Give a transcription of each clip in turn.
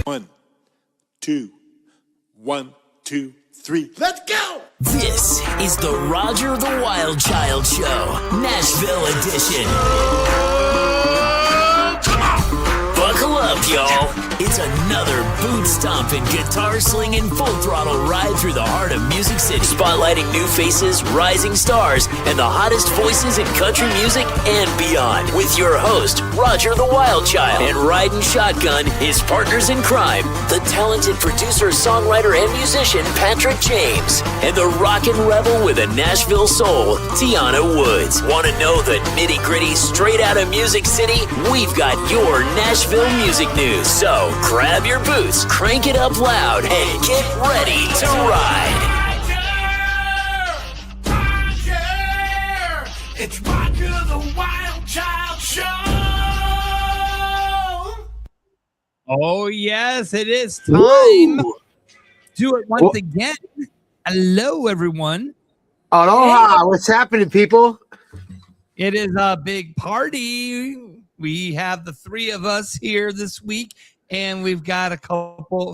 1, 2, 1, 2, 3. Let's go! This is the Roger the Wild Child Show, Nashville edition. Come on! Buckle up, y'all. It's another boot-stomping, guitar-slinging, full-throttle ride through the heart of Music City, spotlighting new faces, rising stars, and the hottest voices in country music and beyond. With your host, Roger the Wild Child, and riding shotgun, his partners in crime, the talented producer, songwriter, and musician, Patrick James, and the rockin' rebel with a Nashville soul, Tiana Woods. Want to know the nitty-gritty straight out of Music City? We've got your Nashville music news. So, grab your boots, crank it up loud, and get ready to ride. Roger! It's Roger the Wild Child Show! Oh, yes, it is time. Woo! Do it once again. Hello, everyone. Aloha. What's happening, people? It is a big party. We have the three of us here this week, and we've got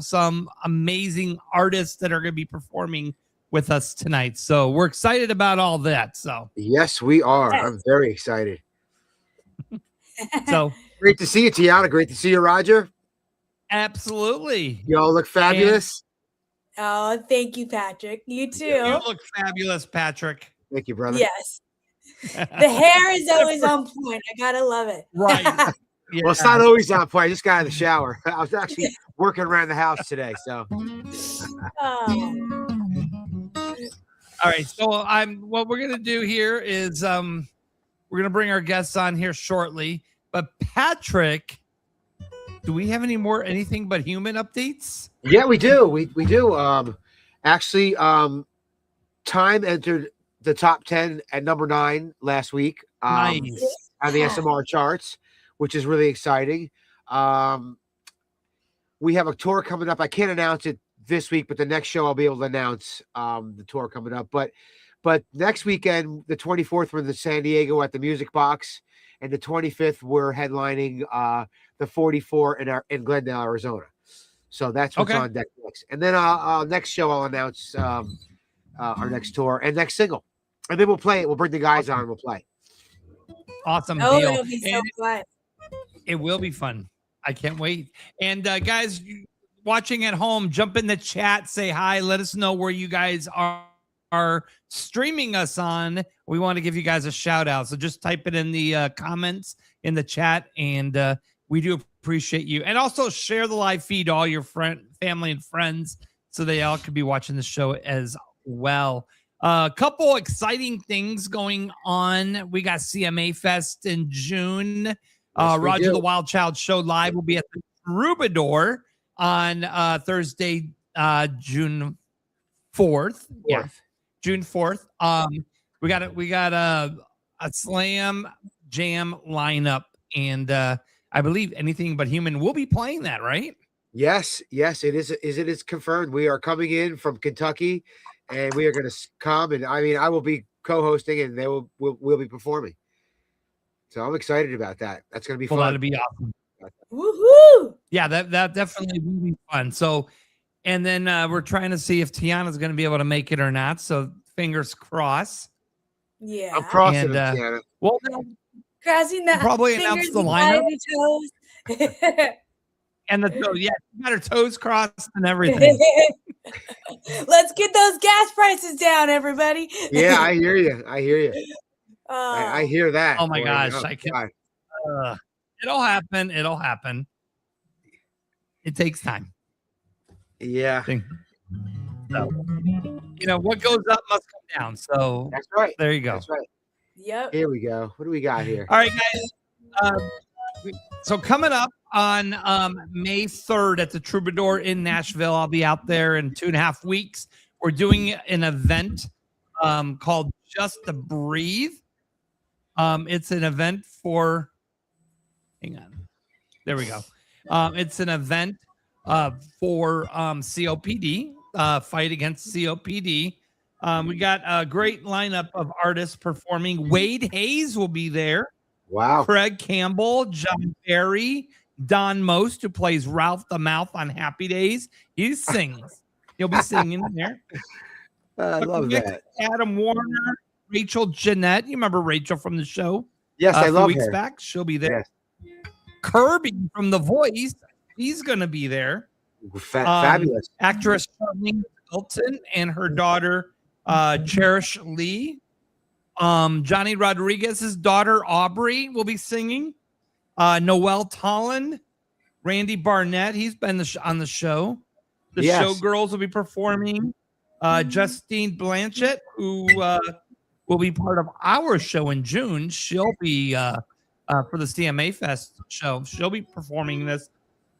some amazing artists that are going to be performing with us tonight. So we're excited about all that. So Yes, we are. I'm very excited. so Great to see you, Tiana. Great to see you, Roger. absolutely. You all look fabulous. Oh, thank you, Patrick. You too. You look fabulous, Patrick. Thank you, brother. Yes. The hair is always on point. I gotta love it. Right. Yeah. Well, it's not always on point. I just got out of the shower. I was actually working around the house today. So Oh. All right. So what we're gonna do here is we're gonna bring our guests on here shortly. But Patrick, do we have anything but human updates? yeah, we do. We do. Actually, Time entered the top 10 at number 9 last week. Nice. On the SMR charts, which is really exciting. We have a tour coming up. I can't announce it this week, but the next show I'll be able to announce the tour coming up. But next weekend, the 24th, we're in San Diego at the Music Box, and the 25th we're headlining the 44 in Glendale, Arizona. So that's what's on deck next. And then next show I'll announce our next tour and next single, and then we'll play it. We'll bring the guys on and we'll play. Awesome Oh, deal. it'll be so And fun. it will be fun. I can't wait. And guys watching at home, jump in the chat, say hi. Let us know where you guys are streaming us on. We want to give you guys a shout out. So just type it in the comments in the chat, and we do appreciate you. And also share the live feed to all your family and friends so they all could be watching the show as well. A couple exciting things going on. We got CMA Fest in June. Yes, Roger the Wild Child Show Live will be at the Troubadour on Thursday, June 4th. Yeah, June 4th. We got a slam jam lineup, and I believe Anything But Human will be playing that, right? Yes, it is. It is confirmed. We are coming in from Kentucky, and we are going to come. And I will be co-hosting, and they will be performing. So I'm excited about that. That's going to be fun. That'll be awesome. Woohoo! Yeah, that definitely will be fun. So, and then we're trying to see if Tiana's going to be able to make it or not. So fingers crossed. Yeah. I'm crossing And, them, Tiana. Well, Crossing the probably fingers announce the and lineup. toes. and the toes, yeah, you got her toes crossed and everything. Let's get those gas prices down, everybody. Yeah, I hear you. I Oh. hear that. Oh my Boy, gosh, oh, I can't. God. It'll happen. It'll happen. It takes time. Yeah, So, what goes up must come down. So that's right. there you go. That's right. Yep. Here we go. What do we got here? All right, guys. So coming up on May 3rd at the Troubadour in Nashville, I'll be out there in 2.5 weeks. We're doing an event called Just to Breathe. It's an event for, hang on. There we go. It's an event for COPD, fight against COPD. We got a great lineup of artists performing. Wade Hayes will be there. Wow. Craig Campbell, John Barry, Don Most, who plays Ralph the Mouth on Happy Days. He sings. He'll be singing there. I love that. Adam Warner, Rachel Jeanette. You remember Rachel from the show? Yes, I a few love weeks her. back. She'll be there. Yes. Kirby from The Voice. He's going to be there. Fabulous. Actress Charlene Stapleton and her daughter, Cherish Lee. Johnny Rodriguez's daughter, Aubrey, will be singing. Noel Tolland, Randy Barnett. He's been on the show. The Showgirls will be performing. Justine Blanchett, who will be part of our show in June. She'll be for the CMA Fest show. She'll be performing this.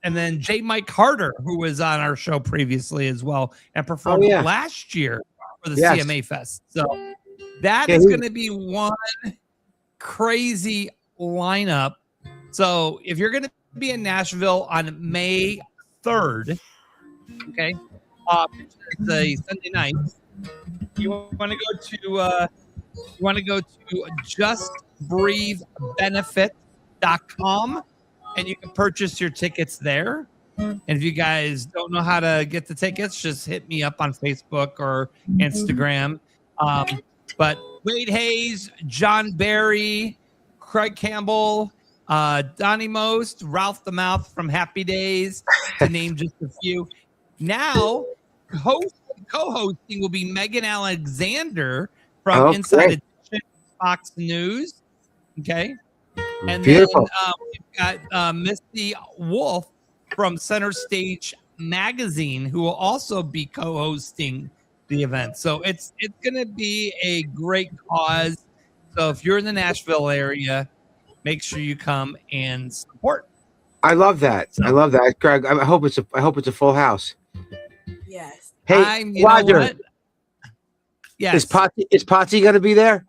And then J. Mike Harder, who was on our show previously as well and performed last year for the CMA Fest. So that is going to be one crazy lineup. So if you're going to be in Nashville on May 3rd, okay, it's a Sunday night. You want to go to justbreathebenefit.com and you can purchase your tickets there. And if you guys don't know how to get the tickets, just hit me up on Facebook or Instagram. But Wade Hayes, John Barry, Craig Campbell, Donnie Most, Ralph the Mouth from Happy Days, to name just a few. Now, co-hosting will be Megan Alexander from Inside Edition, Fox News. Okay. And Beautiful. then we've got Misty Wolf from Center Stage Magazine, who will also be co-hosting the event. So it's going to be a great cause. So if you're in the Nashville area, make sure you come and support. I love that. I love that, Greg. I hope it's a full house. Yes. Hey, Roger. Yes. Is Potsy going to be there?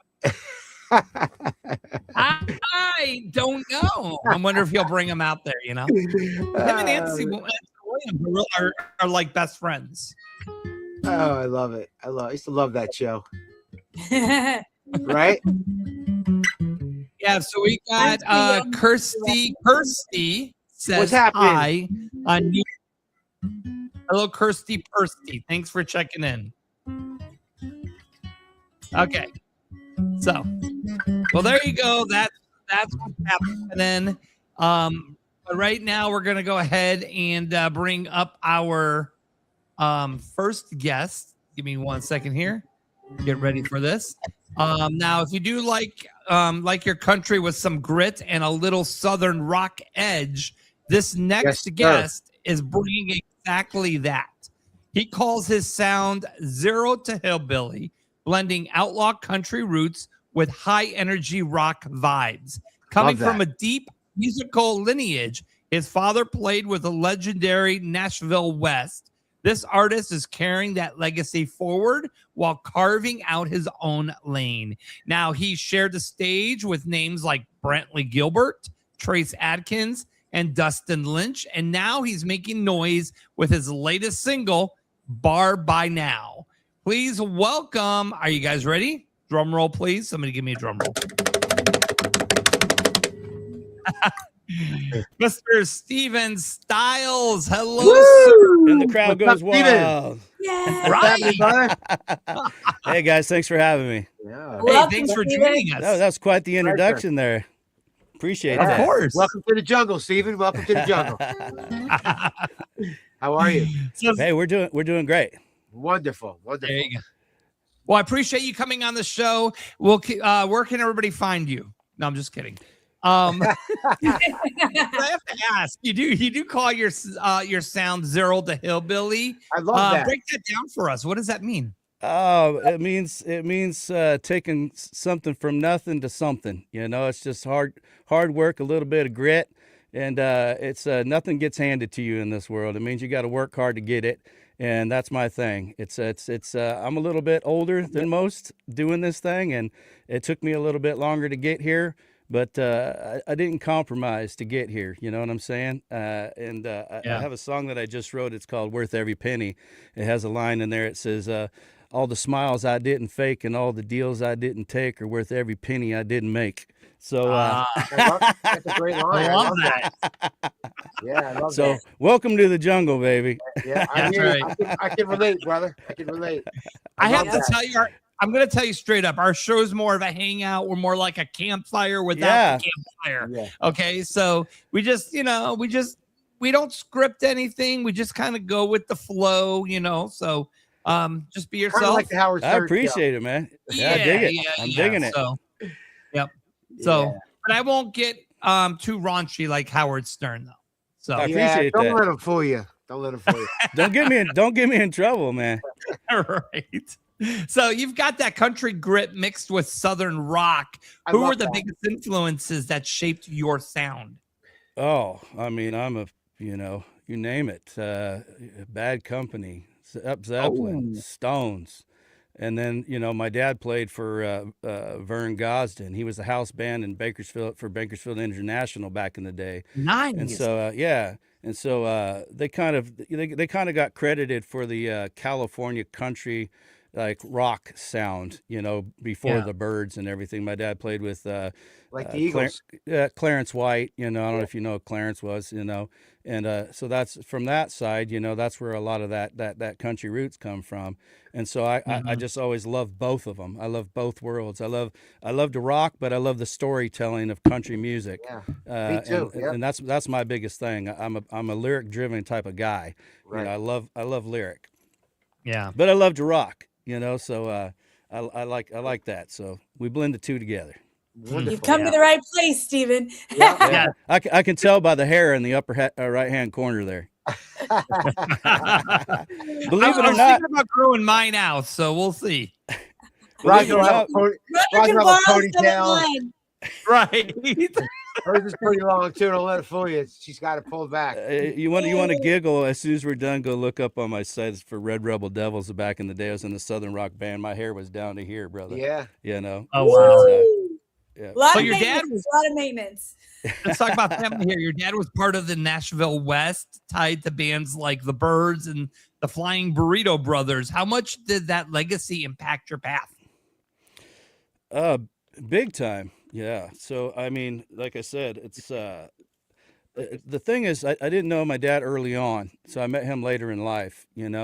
I don't know. I wonder if he'll bring him out there. You know, him and Nancy Williams are like best friends. Oh, I love it. I used to love that show. Right? Yeah. So we got Kirsty. Kirsty says What's happening? hi on YouTube. Hello, Kirsty Pursty. Thanks for checking in. Okay. So, well, there you go. That's what's happening. But right now we're gonna go ahead and bring up our first guest. Give me 1 second here. Get ready for this. Now, if you do like your country with some grit and a little Southern rock edge, this next guest is bringing exactly that. He calls his sound Zero to Hillbilly, blending outlaw country roots with high energy rock vibes. Coming from a deep musical lineage, his father played with the legendary Nashville West. This artist is carrying that legacy forward while carving out his own lane. Now, he shared the stage with names like Brantley Gilbert, Trace Adkins, and Dustin Lynch, and now he's making noise with his latest single, Bar by Now. Please welcome, are you guys ready? Drum roll, please. Somebody give me a drum roll. Mr. Steven Styles. Hello, sir. And the crowd goes wild. Yeah. Right. Hey, guys, thanks for having me. Yeah. Hey, thanks for joining us. That was quite the introduction there. Appreciate that. Of course. Welcome to the jungle, Steven. Welcome to the jungle. How are you? Hey, we're doing great. Wonderful. There you go. Well, I appreciate you coming on the show. We'll where can everybody find you? No, I'm just kidding. I have to ask. You do call your sound Zero to Hillbilly. I love that. Break that down for us. What does that mean? Oh, it means taking something from nothing to something. You know, it's just hard work, a little bit of grit, and it's nothing gets handed to you in this world. It means you got to work hard to get it, and that's my thing. It's I'm a little bit older than most doing this thing, and it took me a little bit longer to get here. But I didn't compromise to get here. You know what I'm saying? I have a song that I just wrote. It's called Worth Every Penny. It has a line in there. It says, all the smiles I didn't fake and all the deals I didn't take are worth every penny I didn't make. So that's a great line. I love that. Yeah, I love So welcome to the jungle, baby. that. Yeah, I That's hear you. right. I can relate, brother. I can relate. I have love to that. tell you, I'm going to tell you straight up. Our show's more of a hangout. We're more like a campfire without Yeah. the campfire. Yeah. Okay, so we just, we don't script anything. We just kind of go with the flow, So just be Kind of yourself. like the Howard Stern I show. appreciate it, man. Yeah, I dig it. I'm digging it. So, yep. So, Yeah. but I won't get too raunchy like Howard Stern though. So, I appreciate don't that. let him fool you. Don't let him fool you. Don't get me in trouble, man. right. So you've got that country grit mixed with Southern rock. I Who love were the that. biggest influences that shaped your sound? Oh, I mean, you name it. Bad Company, Zeppelin, Stones. And then, my dad played for Vern Gosden. He was the house band in Bakersfield for Bakersfield International back in the day. Nice. And so, they kind of got credited for the California country like rock sound, before the Byrds and everything. My dad played with Like the Eagles. Clarence White, I don't know if you know who Clarence was, and so that's from that side, that's where a lot of that country roots come from. And so I just always loved both of them. I love both worlds. I love to rock, but I love the storytelling of country music. Yeah, me too. And that's my biggest thing. I'm a lyric driven type of guy. Right. I love lyric, Yeah. but I love to rock. So I like that. So we blend the two together. Wonderful. You've come to the right place, Stephen. Yeah, I can tell by the hair in the upper right hand corner there. Believe it or I'm not, thinking about growing mine out, so we'll see. Roger will have a Roger Roger can will borrow have a some of ponytail. mine. Right. Hers is pretty long too. Don't let it fool you. She's got it pulled back. you want to giggle as soon as we're done. Go look up on my sites for Red Rebel Devils. Back in the day, I was in the Southern rock band. My hair was down to here, brother. Yeah. Oh wow. Yeah. A lot So of your dad maintenance. A lot of maintenance. Let's talk about family here. Your dad was part of the Nashville West, tied to bands like the Byrds and the Flying Burrito Brothers. How much did that legacy impact your path? Big time. Yeah. So, I mean, like I said, it's the thing is, I didn't know my dad early on, so I met him later in life, and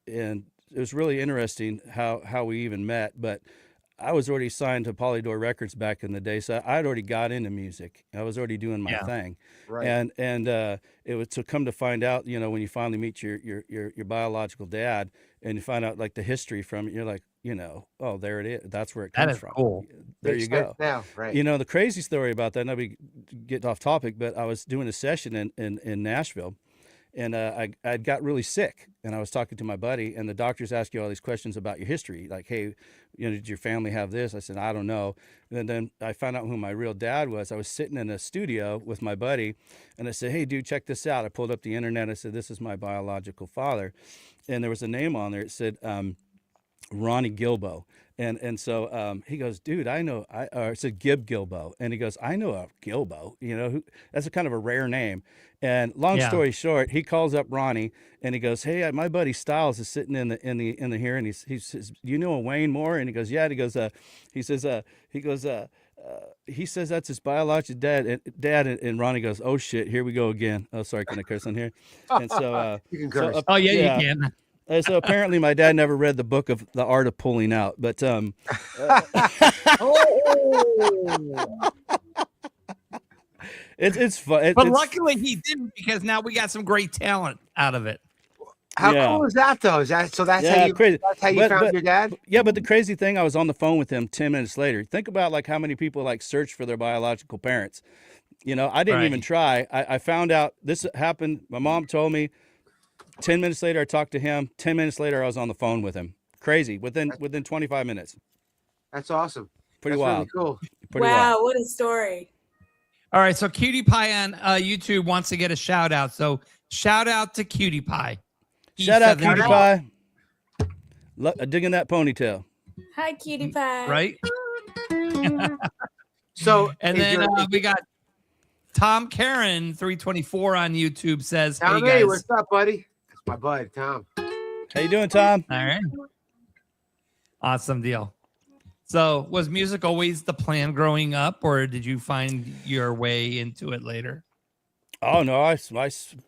it was really interesting how we even met. But I was already signed to Polydor Records back in the day, so I'd already got into music. I was already doing my thing, Right. and it was to come to find out, when you finally meet your biological dad, and you find out like the history from it, you're like, oh, there it is. That's where it comes from. Cool. There Makes you go. sense now, right. The crazy story about that, not be getting off topic, but I was doing a session in Nashville, and I got really sick, and I was talking to my buddy, and the doctors ask you all these questions about your history, like, hey, did your family have this? I said, I don't know. And then I found out who my real dad was. I was sitting in a studio with my buddy, and I said, hey, dude, check this out. I pulled up the internet. I said, this is my biological father, and there was a name on there. It said Ronnie Gilbo. And so he goes, dude, I know, I said Gib Gilbo. And he goes, I know a Gilbo, that's a kind of a rare name. And long story short, he calls up Ronnie and he goes, hey, my buddy Styles is sitting in the here. And he says, you know a Wayne Moore? And he goes, yeah. And he says that's his biological dad. And Ronnie goes, oh shit, here we go again. Oh, sorry. Can I curse on here? And so, You can curse. You can. So apparently my dad never read the book of The Art of Pulling Out, but it's fun. But luckily he didn't, because now we got some great talent out of it. How cool is that though? That's how you crazy. That's how you found your dad? Yeah, but the crazy thing, I was on the phone with him 10 minutes later. Think about like how many people like search for their biological parents. I didn't even try. I found out this happened. My mom told me. 10 minutes later, I talked to him. 10 minutes later, I was on the phone with him. Crazy. Within 25 minutes. That's awesome. Pretty That's wild. Really cool. Pretty Wow, wild. what a story. All right, so Cutie Pie on YouTube wants to get a shout out. So shout out to Cutie Pie. Shout out Cutie Pie. Digging that ponytail. Hi, Cutie Pie. Right? So, And then we got Tom Karen 324 on YouTube says, Tom, hey guys. what's up, buddy? That's my bud, Tom. How you doing, Tom? All right. Awesome deal. So was music always the plan growing up, or did you find your way into it later? Oh no,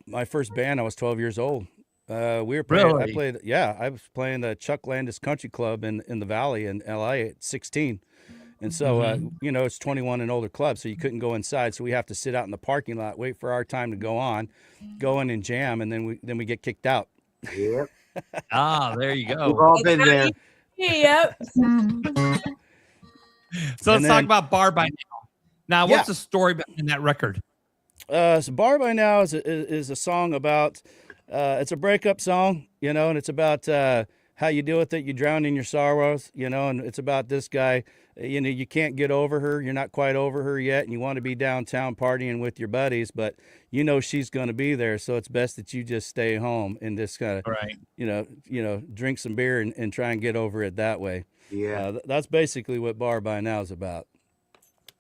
my first band, I was 12 years old. We were playing. I Really? played. Yeah, I was playing the Chuck Landis Country Club in the Valley in LA at 16. And so, you know, it's 21 and older club, so you couldn't go inside. So we have to sit out in the parking lot, wait for our time to go on, go in and jam, and then we get kicked out. Yep. Ah, there you We've go. all been there. Yep. So let's And talk then- about Bar by Now. Now, Yeah. what's the story behind that record? So Bar by Now is a song about, it's a breakup song, you know, and it's about how you deal with it. You drown in your sorrows, you know, and it's about this guy, you know, you can't get over her. You're not quite over her yet. And you want to be downtown partying with your buddies, but you know, she's going to be there. So it's best that you just stay home and just kind of, Right. you know, drink some beer and try and get over it that way. Yeah. That's basically what Bar by Now is about.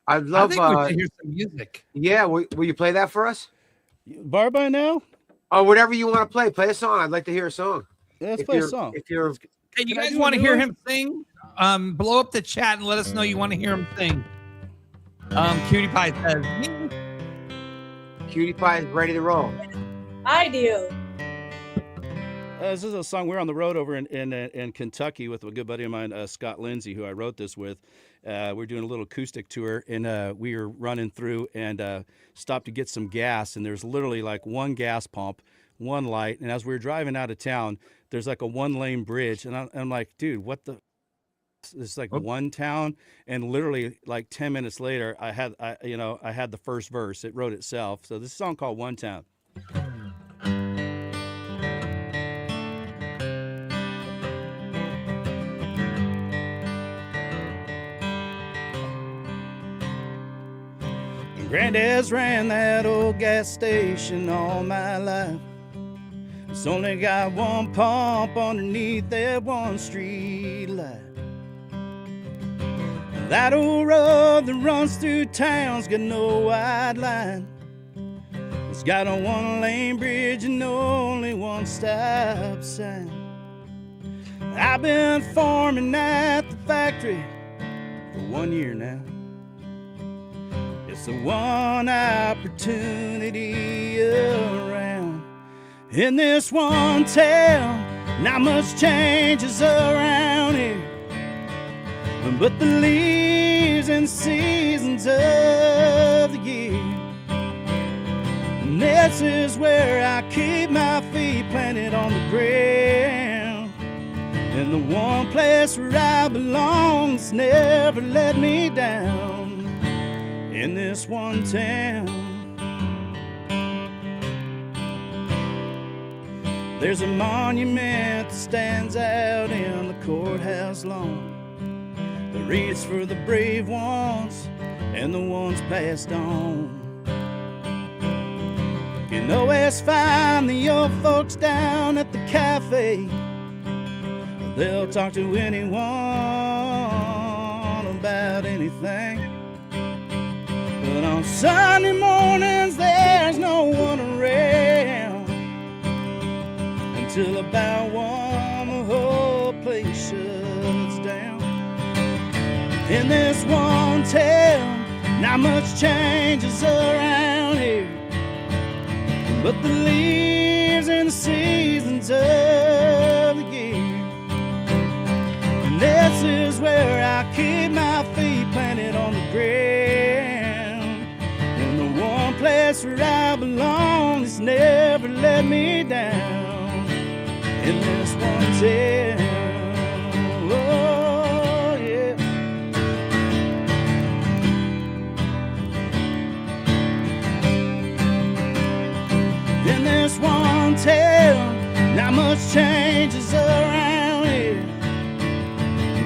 I'd I love. think we should hear some music. Yeah. Will you play that for us? Bar by Now? Or whatever you want to play. Play a song. I'd like to hear a song. Let's If play a you're- song. If you're Hey, you Can I guys do a want to new hear one? him sing? Blow up the chat and let us know you want to hear him sing. Cutie Pie says, "Me." Cutie Pie is ready to roll. I do. This is a song. We're on the road over in Kentucky with a good buddy of mine, Scott Lindsay, who I wrote this with. We're doing a little acoustic tour, and we were running through and stopped to get some gas. And there's literally like one gas pump, one light. And as we were driving out of town, there's like a one-lane bridge. And I'm like, dude, what the? It's like one town. And literally like 10 minutes later, I had the first verse. It wrote itself. So this is a song called One Town. Granddad's ran that old gas station all my life. It's only got one pump underneath that one street light. That old road that runs through town's got no wide line. It's got a one-lane bridge and only one stop sign. I've been farming at the factory for 1 year now. It's the one opportunity around. In this one town, not much changes around here, but the leaves and seasons of the year. And this is where I keep my feet planted on the ground. And the one place where I belong has never let me down. In this one town, there's a monument that stands out in the courthouse lawn that reads for the brave ones and the ones passed on. You can always find the old folks down at the cafe. They'll talk to anyone about anything. But on Sunday mornings, there's no one around. Until about 1, the whole place shuts down. In this one town, not much changes around here, but the leaves and the seasons of the year. And this is where I keep my feet planted on the ground. And the one place where I belong has never let me down. In this one town, oh yeah. In this one town, not much changes around here,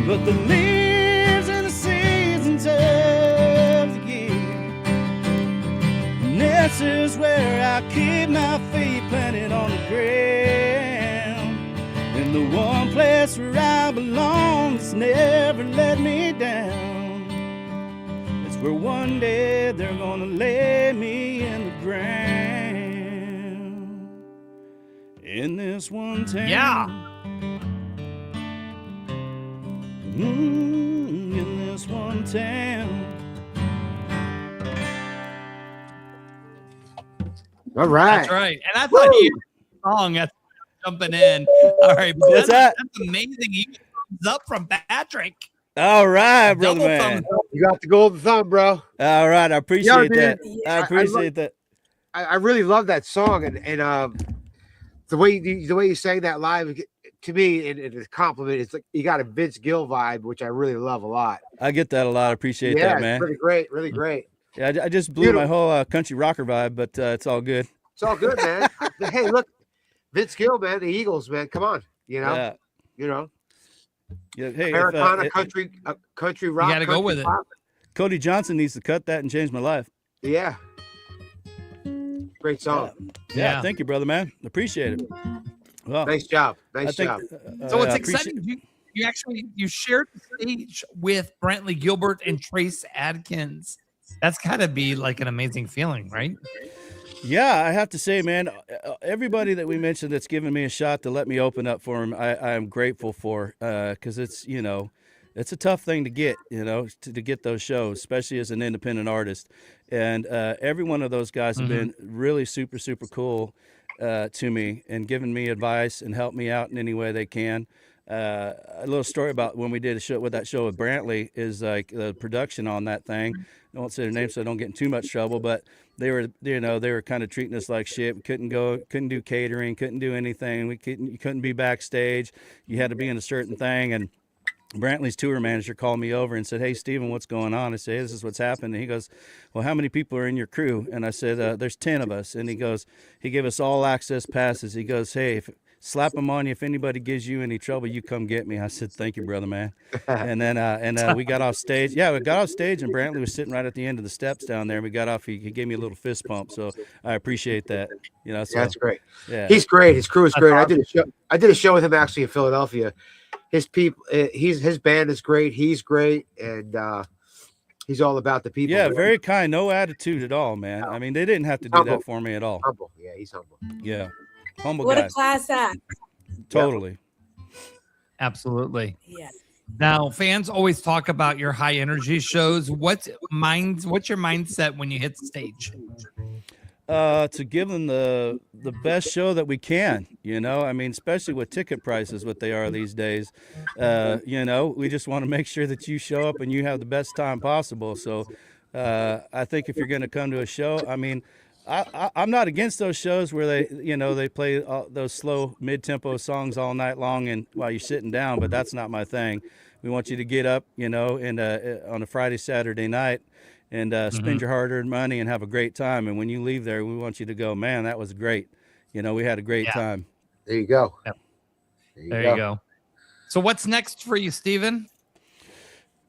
but the leaves and the seasons of the year. And this is where I keep my feet planted on the ground. And the one place where I belong has never let me down. It's where one day they're gonna lay me in the ground. In this one town. Yeah. In just one town. All right. That's right. And I thought he had a song. That's jumping in. All right. But What's that? That's amazing. You get thumbs up from Patrick. All right, brother Double man. thumbs up. You got the golden thumb, bro. All right, I appreciate that. dude. I appreciate that. I really love that song, and the way you sang that live, to me, and it's a compliment. It's like you got a Vince Gill vibe, which I really love a lot. I get that a lot. I appreciate Yeah, that, man. it's really great, really great. Yeah, I just blew my whole country rocker vibe, but it's all good. It's all good, man. Hey, look, Vince Gill, man, the Eagles, man. Come on, Yeah. Yeah, Hey, Americana country rock. You got to go with it. pop. Cody Johnson needs to cut that and change my life. Yeah, great song. Yeah, Yeah. thank you, brother, man. Appreciate it. Well, Nice job, I nice think, job. So it's I exciting. You actually shared the stage with Brantley Gilbert and Trace Adkins. That's got to be like an amazing feeling, right? Yeah, I have to say, man, everybody that we mentioned that's given me a shot to let me open up for him, I am grateful for, because it's, it's a tough thing to get, to get those shows, especially as an independent artist. And every one of those guys have been really super, super cool to me and given me advice and helped me out in any way they can. A little story about when we did a show with Brantley is like the production on that thing. I won't say their name so I don't get in too much trouble, but they were kind of treating us like shit. We couldn't do catering, couldn't do anything. You couldn't be backstage. You had to be in a certain thing. And Brantley's tour manager called me over and said, "Hey, Steven, what's going on?" I said, "Hey, this is what's happened." And he goes, "Well, how many people are in your crew?" And I said, "There's 10 of us." And he gave us all access passes. He goes, "Hey, slap them on you. If anybody gives you any trouble, you come get me." I said, "Thank you, brother, man." And then we got off stage. Yeah, we got off stage, and Brantley was sitting right at the end of the steps down there. And we got off. He gave me a little fist pump, so I appreciate that. So, That's great. Yeah, He's great. His crew is great. awesome. I did a show with him actually in Philadelphia. His people, his band is great. He's great, and he's all about the people. yeah, very kind, no attitude at all, man. I mean, they didn't have to do Humble. that for me at all. humble. Yeah, he's humble. Yeah, humble What guy, a class act. totally. Absolutely. Yeah. Now, fans always talk about your high energy shows. What's your mindset when you hit the stage? To give them the best show that we can, I mean, especially with ticket prices, what they are these days, we just want to make sure that you show up and you have the best time possible. So I think if you're going to come to a show, I mean, I'm not against those shows where they play those slow mid-tempo songs all night long and while you're sitting down, but that's not my thing. We want you to get up, and on a Friday, Saturday night, and spend your hard-earned money and have a great time. And when you leave there, we want you to go, "Man, that was great. We had a great time." There you go. Yep. There you go. So what's next for you, Steven?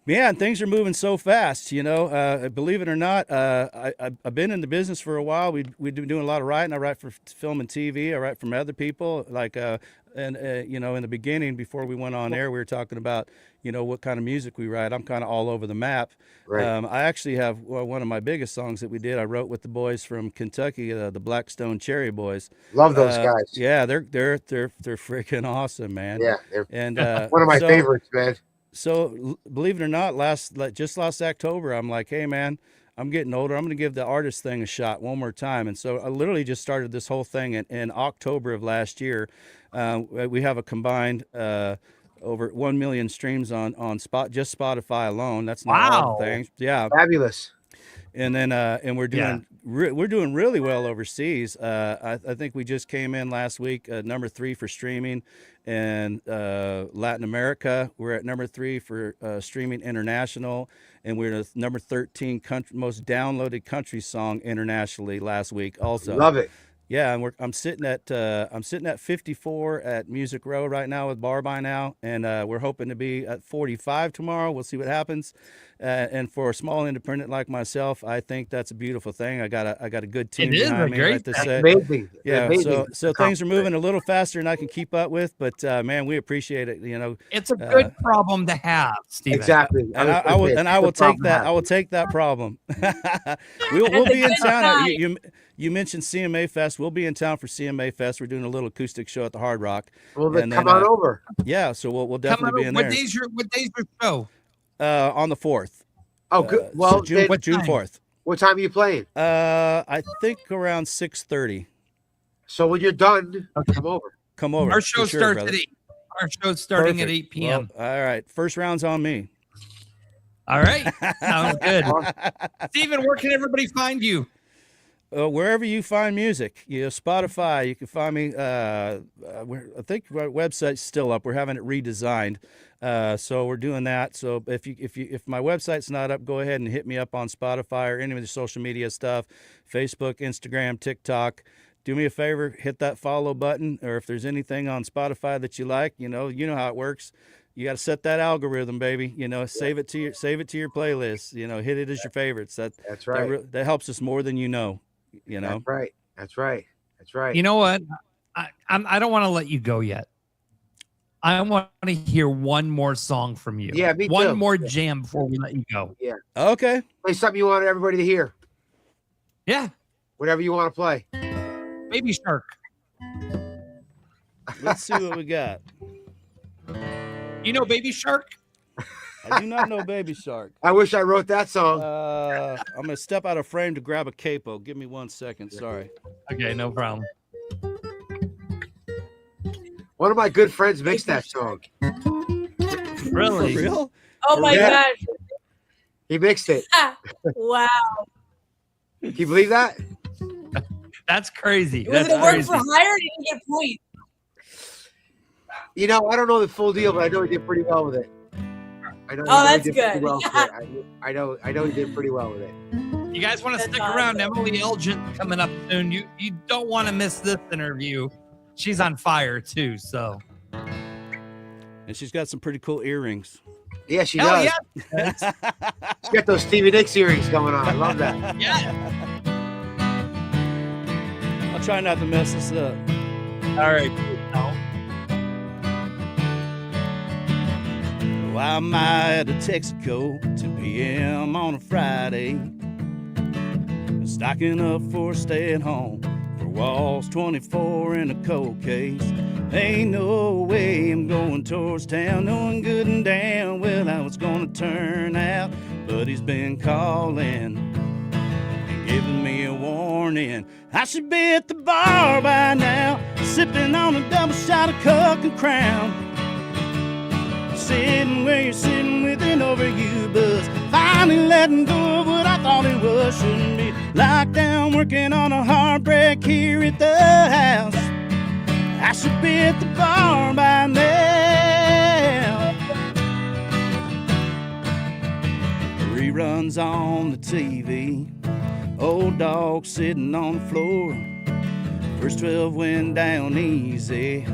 Man, things are moving so fast, believe it or not. I've been in the business for a while. We've been doing a lot of writing. I write for film and TV. I write from other people. Like, in the beginning, before we went on air, we were talking about, what kind of music we write. I'm kind of all over the map. Right. I actually have one of my biggest songs that we did. I wrote with the boys from Kentucky, the Blackstone Cherry Boys. Love those guys. Yeah, they're freaking awesome, man. Yeah, they're And one of my favorites, man. So believe it or not, just last October, I'm like, "Hey man, I'm getting older. I'm going to give the artist thing a shot one more time." And so I literally just started this whole thing in October of last year. We have a combined over 1 million streams on just Spotify alone. That's not all the things. Yeah, Fabulous. and then and we're doing we're doing really well overseas. I think we just came in last week number 3 for streaming, and Latin America we're at number 3 for streaming international, and we're the number 13 most downloaded country song internationally last week. Also, Love it. Yeah, and I'm sitting at 54 at Music Row right now with Bar by Now, and we're hoping to be at 45 tomorrow. We'll see what happens. And for a small independent like myself, I think that's a beautiful thing. I got a good team behind me. Right to say. Amazing. Yeah, Amazing. so things are moving a little faster than I can keep up with, but man, we apprate it. It's a good problem to have, Steven. Exactly. And I will take that. I will take that problem. We'll be in town. You mentioned CMA Fest. We'll be in town for CMA Fest. We're doing a little acoustic show at the Hard Rock. Well, then come on over. Yeah, so we'll definitely be in there. What day's your show? On the 4th. Oh, good. Well, so June, then, June time? 4th. what time are you playing? I think around 6:30. So when you're done, come over. Come over. Our for show sure, starts brother. at 8. Our show's starting at Perfect. 8 p.m. Well, all right. First round's on me. All right. Sounds good. Steven, where can everybody find you? Wherever you find music, Spotify, you can find me. I think our website's still up. We're having it redesigned, so we're doing that. So if my website's not up, go ahead and hit me up on Spotify or any of the social media stuff, Facebook, Instagram, TikTok. Do me a favor, hit that follow button, or if there's anything on Spotify that you like, you know how it works. You got to set that algorithm, baby. Save it to your playlist. Hit it as your favorites. That's right. That helps us more than you know. That's right. That's right. That's right. You know what? I don't want to let you go yet. I want to hear one more song from you. Yeah, me too. One more jam before we let you go. Yeah. Okay. Play something you want everybody to hear. Yeah. Whatever you want to play. Baby Shark. Let's see what we got. You know Baby Shark? I do not know Baby Shark. I wish I wrote that song. I'm gonna step out of frame to grab a capo. Give me 1 second. Sorry. Okay, no problem. One of my good friends mixed that song. Really? For real? Oh my Yeah. gosh. He mixed it. Wow. Can you believe that? That's crazy. Was That's it work crazy. for hire or did you get points? I don't know the full deal, but I know he did pretty well with it. I know that's he did pretty good. well with it. I know he did pretty well with it. You guys want to That's stick around? awesome. Emily Elgin coming up soon. You don't want to miss this interview. She's on fire too. So And she's got some pretty cool earrings. Yeah, she hell does. yeah, She's got those Stevie Nicks earrings going on. I love that. yeah. I'll try not to mess this up. All right. No. Well, I'm out of Texaco, 2 p.m. on a Friday. Stocking up for a stay at home for Walls 24 in a cold case. Ain't no way I'm going towards town, knowing good and damn well how it's gonna turn out. But he's been calling and giving me a warning. I should be at the bar by now, sipping on a double shot of Coke and Crown. Sitting where you're sitting with an over you buzz, finally letting go of what I thought it was. Shouldn't be locked down working on a heartbreak here at the house. I should be at the bar by now. Reruns on the TV, old dog sitting on the floor. First 12 went down easy,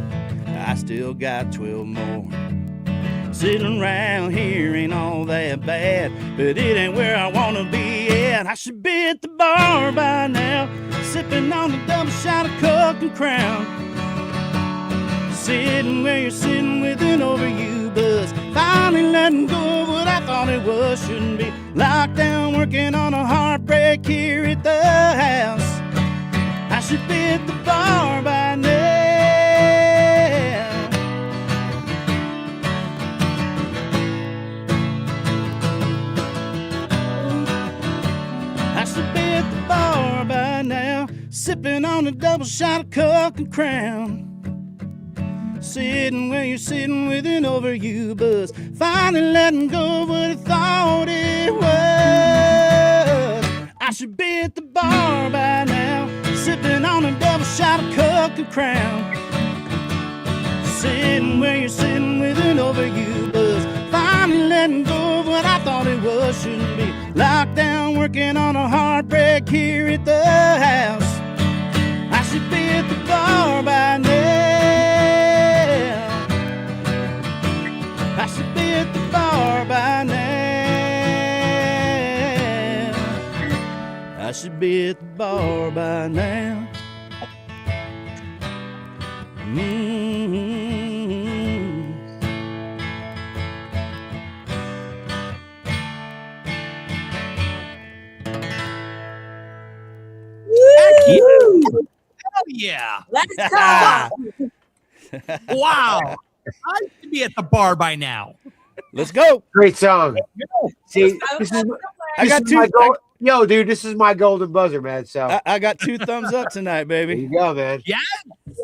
I still got 12 more. Sitting around here ain't all that bad, but it ain't where I wanna be at. I should be at the bar by now, sipping on a double shot of Coke and Crown. Sitting where you're sitting with an over you buzz, finally letting go of what I thought it was. Shouldn't be locked down working on a heartbreak here at the house. I should be at the bar by now. I should be at the bar by now, sipping on a double shot of Coke and Crown. Sitting where you're sitting with an over you buzz, finally letting go of what I thought it was. I should be at the bar by now, sipping on a double shot of Coke and Crown. Sitting where you're sitting with an over you buzz, finally letting go of what I thought it was. Shouldn't be locked down working on a heartbreak here at the house. I should be at the bar by now. I should be at the bar by now. I should be at the bar by now. Woo! Hell yeah. Let's go. Wow. I should be at the bar by now. Let's go. Great song. See, I'm this is, somewhere. I this got is two. my goal. Yo, dude, this is my golden buzzer, man. So I got 2 thumbs up tonight, there baby. you go, man. You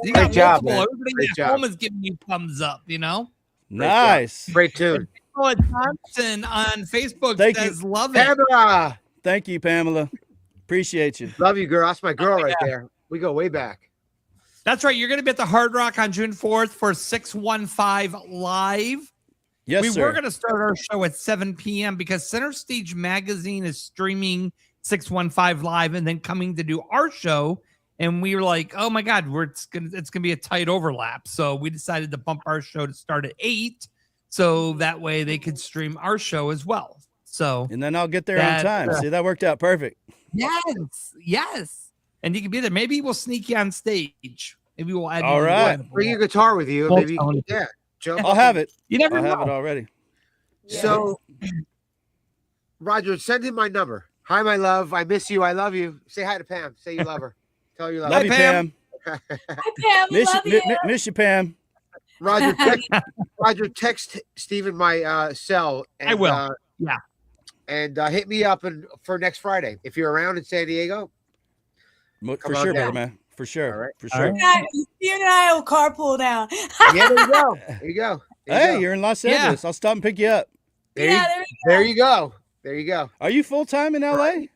Great got job, multiple. man. Everybody Great at job. home is giving you thumbs up, you know? Nice. Great tune. Oh, Thompson on Facebook Thank you. says, love it. Pamela, Thank you, Pamela. Appreciate you. love you, girl. That's my girl right there. We go way back. That's right. You're going to be at the Hard Rock on June 4th for 615 Live. Yes, we sir. were going to start our show at 7 p.m. because Center Stage Magazine is streaming 615 Live and then coming to do our show. And we were like, oh my God, it's gonna be a tight overlap. So we decided to bump our show to start at 8. So that way they could stream our show as well. So And then I'll get there That, on time. See, that worked out perfect. yes. And you can be there. Maybe we'll sneak you on stage. Maybe we'll add All you. right. Bring your guitar with you. Well, Maybe, yeah. Jump. I'll have it. You never I'll know. have it already. So, Roger, send him my number. Hi, my love. I miss you. I love you. Say hi to Pam. Say you love her. Tell her you love Love her. you, Pam. Pam. Hi, Pam. We Miss love you, you. miss you, Pam. Roger, text Steven my cell. And, I will. Yeah. And hit me up for next Friday. If you're around in San Diego. For Come on sure, down. brother, man. For sure. All right. For All sure. right. You and I will carpool down. Yeah, there you go. There you go. There you Hey, go. you're in Los Yeah. Angeles. I'll stop and pick you up. There, Yeah, you, there there you go. There you go. Are you full time in LA?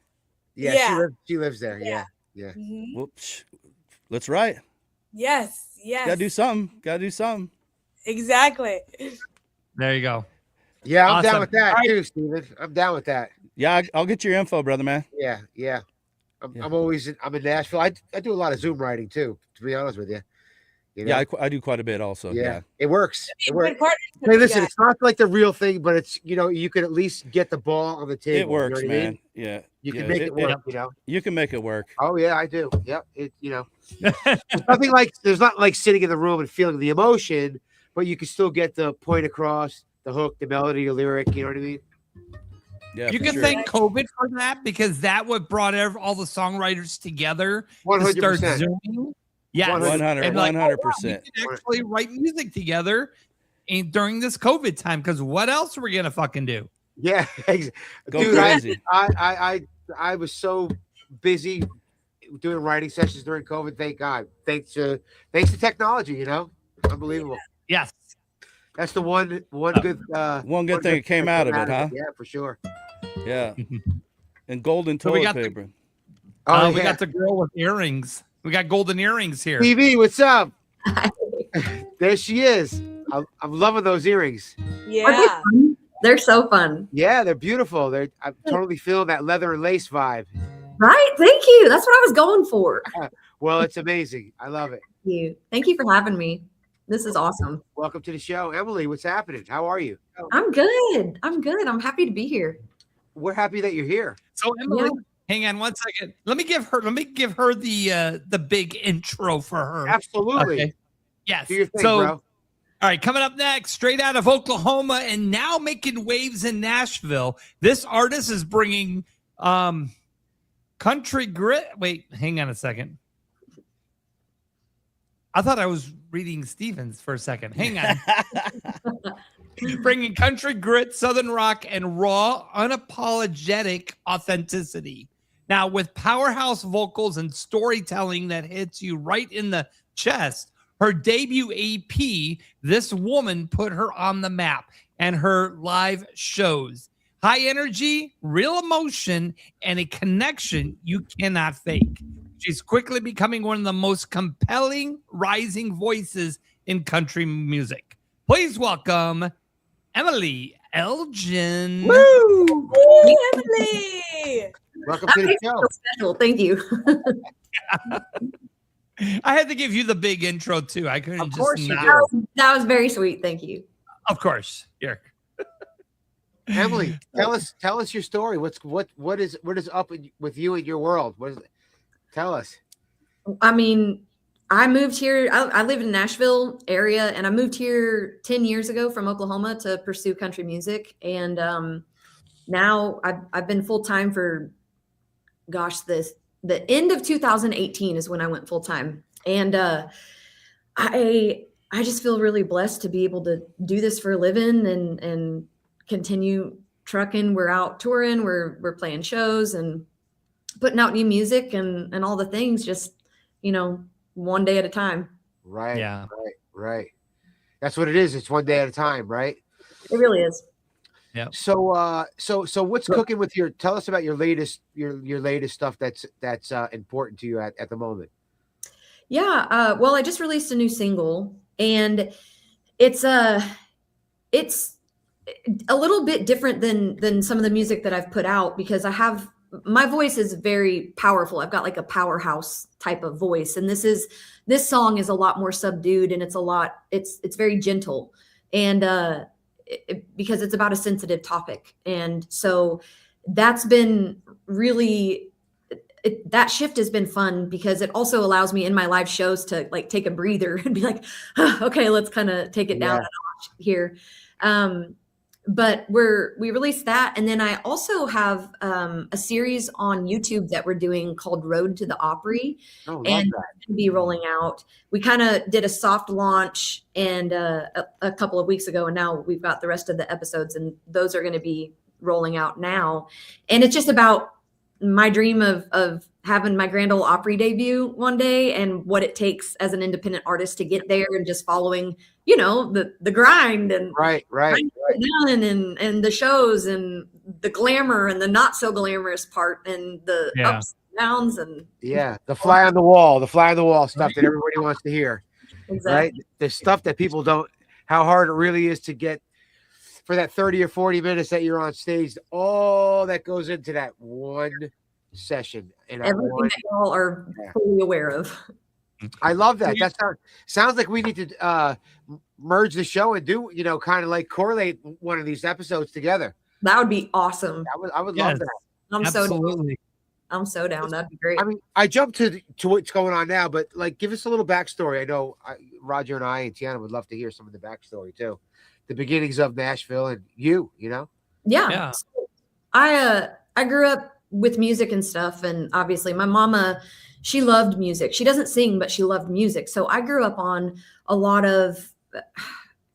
Yeah, Yeah. She lives there. Yeah. Mhm. Whoops. Let's write. Yes. Gotta do something. Gotta do something. Exactly. There you go. Yeah, I'm down Awesome. with that All right. too, Steven. I'm down with that. Yeah, I'll get your info, brother, man. Yeah. I'm Yeah. always I'm in Nashville. I do a lot of Zoom writing too, to be honest with you. You know? Yeah, I do quite a bit also. Yeah. It works. It works. Good partnership Hey, you listen, got. it's not like the real thing, but it's you can at least get the ball on the table. It works, you know what I man. mean? Yeah. You yeah, can make it work, You can make it work. Oh yeah, I do. Yep. There's not like sitting in the room and feeling the emotion, but you can still get the point across, the hook, the melody, the lyric, you know what I mean? Yeah. You for can sure. thank COVID for that because that what brought all the songwriters together to start 100%. Zooming. Yes. 100, And like, 100%. we can actually write music together during this COVID time because what else are we gonna fucking do? Yeah. Go Dude, crazy. I was so busy doing writing sessions during COVID. Thank God. Thanks to technology, unbelievable. Yes. That's the one good One good thing that came out of it, huh? Yeah, for sure. Yeah. And golden So we toilet got the- paper. Oh, We got the girl with earrings. We got golden earrings here. TV, what's up? There she is. I'm loving those earrings. Yeah. They're so fun. Yeah, they're beautiful. I'm totally feeling that leather and lace vibe. Right? Thank you. That's what I was going for. Well, it's amazing. I love it. Thank you for having me. This is awesome. Welcome to the show. Emily, what's happening? How are you? I'm good. I'm happy to be here. We're happy that you're here. So Emily, hang on one second. Let me give her the big intro for her. Absolutely. Okay. Yes. Do your thing, so, bro. all right, coming up next, straight out of Oklahoma and now making waves in Nashville. This artist is bringing country grit. Wait, hang on a second. I thought I was reading Stevens for a second. Hang on. Bringing country grit, southern rock, and raw, unapologetic authenticity. Now, with powerhouse vocals and storytelling that hits you right in the chest, her debut EP, this woman put her on the map and her live shows. High energy, real emotion, and a connection you cannot fake. She's quickly becoming one of the most compelling rising voices in country music. Please welcome Emily Elgin. Woo! Hey, Emily. Welcome That to the makes me show. feel special. Thank you. I had to give you the big intro too. I couldn't Of just course you not. did. That was very sweet. Thank you. Of course. Here. Emily, tell us your story. What is up with you and your world? What is it? Tell us. I mean, I moved here. I live in Nashville area, and I moved here 10 years ago from Oklahoma to pursue country music. And now I've been full time for, the end of 2018 is when I went full time. And I just feel really blessed to be able to do this for a living and continue trucking. We're out touring, we're playing shows and putting out new music and all the things, just, one day at a time. Right. Yeah. Right. That's what it is. It's one day at a time, right? It really is. Yeah. So what's cooking with tell us about your latest stuff that's important to you at the moment. Yeah. Well, I just released a new single, and it's a little bit different than some of the music that I've put out, because my voice is very powerful. I've got like a powerhouse type of voice. And this song is a lot more subdued, and it's very gentle. And, because it's about a sensitive topic. And so that's been really, that shift has been fun, because it also allows me in my live shows to like take a breather and be like, okay, let's kind of take it down a notch here. But we released that. And then I also have a series on YouTube that we're doing called Road to the Opry. Oh, and that. to be rolling out. We kind of did a soft launch and a couple of weeks ago, and now we've got the rest of the episodes, and those are going to be rolling out now. And it's just about my dream of having my Grand Ole Opry debut one day, and what it takes as an independent artist to get there, and just following, the grind and right. And the shows and the glamour and the not so glamorous part and the ups and downs and the fly on the wall stuff that everybody wants to hear. Exactly. Right? The stuff that people don't, how hard it really is to get for that 30 or 40 minutes that you're on stage, all that goes into that one session. And everything that you all are fully aware of. I love that. That sounds like we need to merge the show and do, kind of like correlate one of these episodes together. That would be awesome. I would love that. I'm so down. That'd be great. I mean, I jumped to what's going on now, but like, give us a little backstory. I know Roger and I and Tiana would love to hear some of the backstory too. The beginnings of Nashville and Yeah. So I grew up with music and stuff. And obviously my mama, she loved music. She doesn't sing, but she loved music. So I grew up on a lot of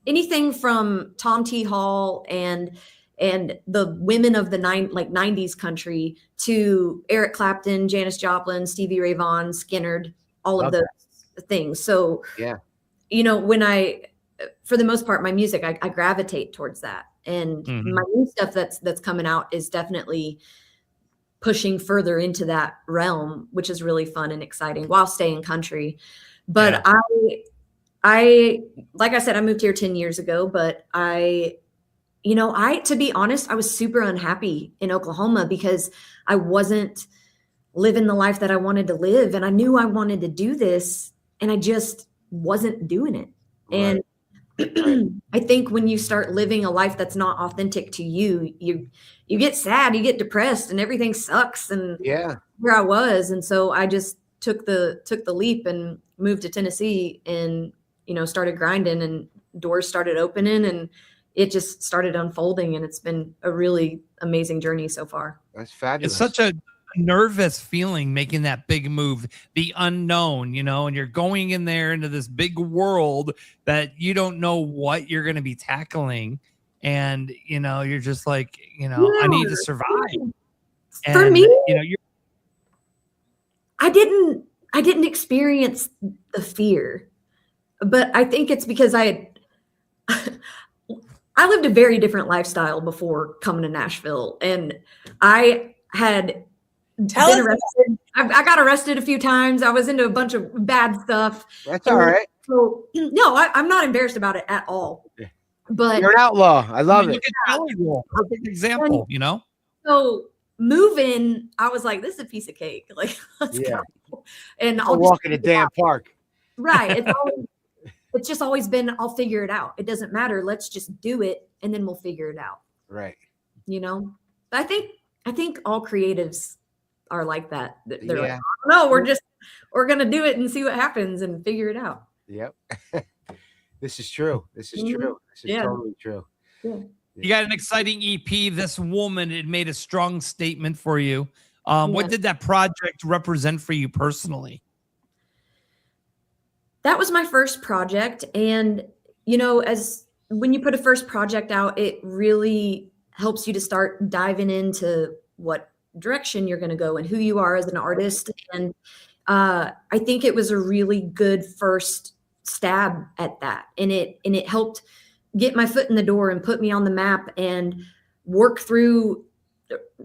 anything from Tom T. Hall and the women of the 90s country to Eric Clapton, Janis Joplin, Stevie Ray Vaughan, Skynyrd, all of those things. So, when for the most part, my music, I gravitate towards that. And my new stuff that's coming out is definitely pushing further into that realm, which is really fun and exciting while staying country. But I like I said, I moved here 10 years ago, but to be honest, I was super unhappy in Oklahoma because I wasn't living the life that I wanted to live. And I knew I wanted to do this, and I just wasn't doing it. Right. And I think when you start living a life that's not authentic to you, you get sad, you get depressed, and everything sucks. And where I was. And so I just took the leap and moved to Tennessee and, started grinding, and doors started opening, and it just started unfolding, and it's been a really amazing journey so far. That's fabulous. It's such a nervous feeling making that big move, the unknown, and you're going in there into this big world that you don't know what you're going to be tackling. And, you're just like, I need to survive. For me, you're I didn't experience the fear, but I think it's because I lived a very different lifestyle before coming to Nashville, and I had been arrested. I got arrested a few times. I was into a bunch of bad stuff. That's all right. So no, I'm not embarrassed about it at all. But you're an outlaw. I love it. Perfect example, So moving, I was like, this is a piece of cake. Like, let's go. And I'll walk in a damn park. Right. It's just always been, I'll figure it out. It doesn't matter. Let's just do it, and then we'll figure it out. Right. But I think all creatives are like that. They're like, oh, no, we're gonna do it and see what happens and figure it out. Yep. This is true. This is true. This is totally true. Yeah. You got an exciting EP. This woman, it made a strong statement for you. What did that project represent for you personally? That was my first project. And, as when you put a first project out, it really helps you to start diving into what direction you're going to go and who you are as an artist. And I think it was a really good first stab at that. And it helped get my foot in the door and put me on the map and work through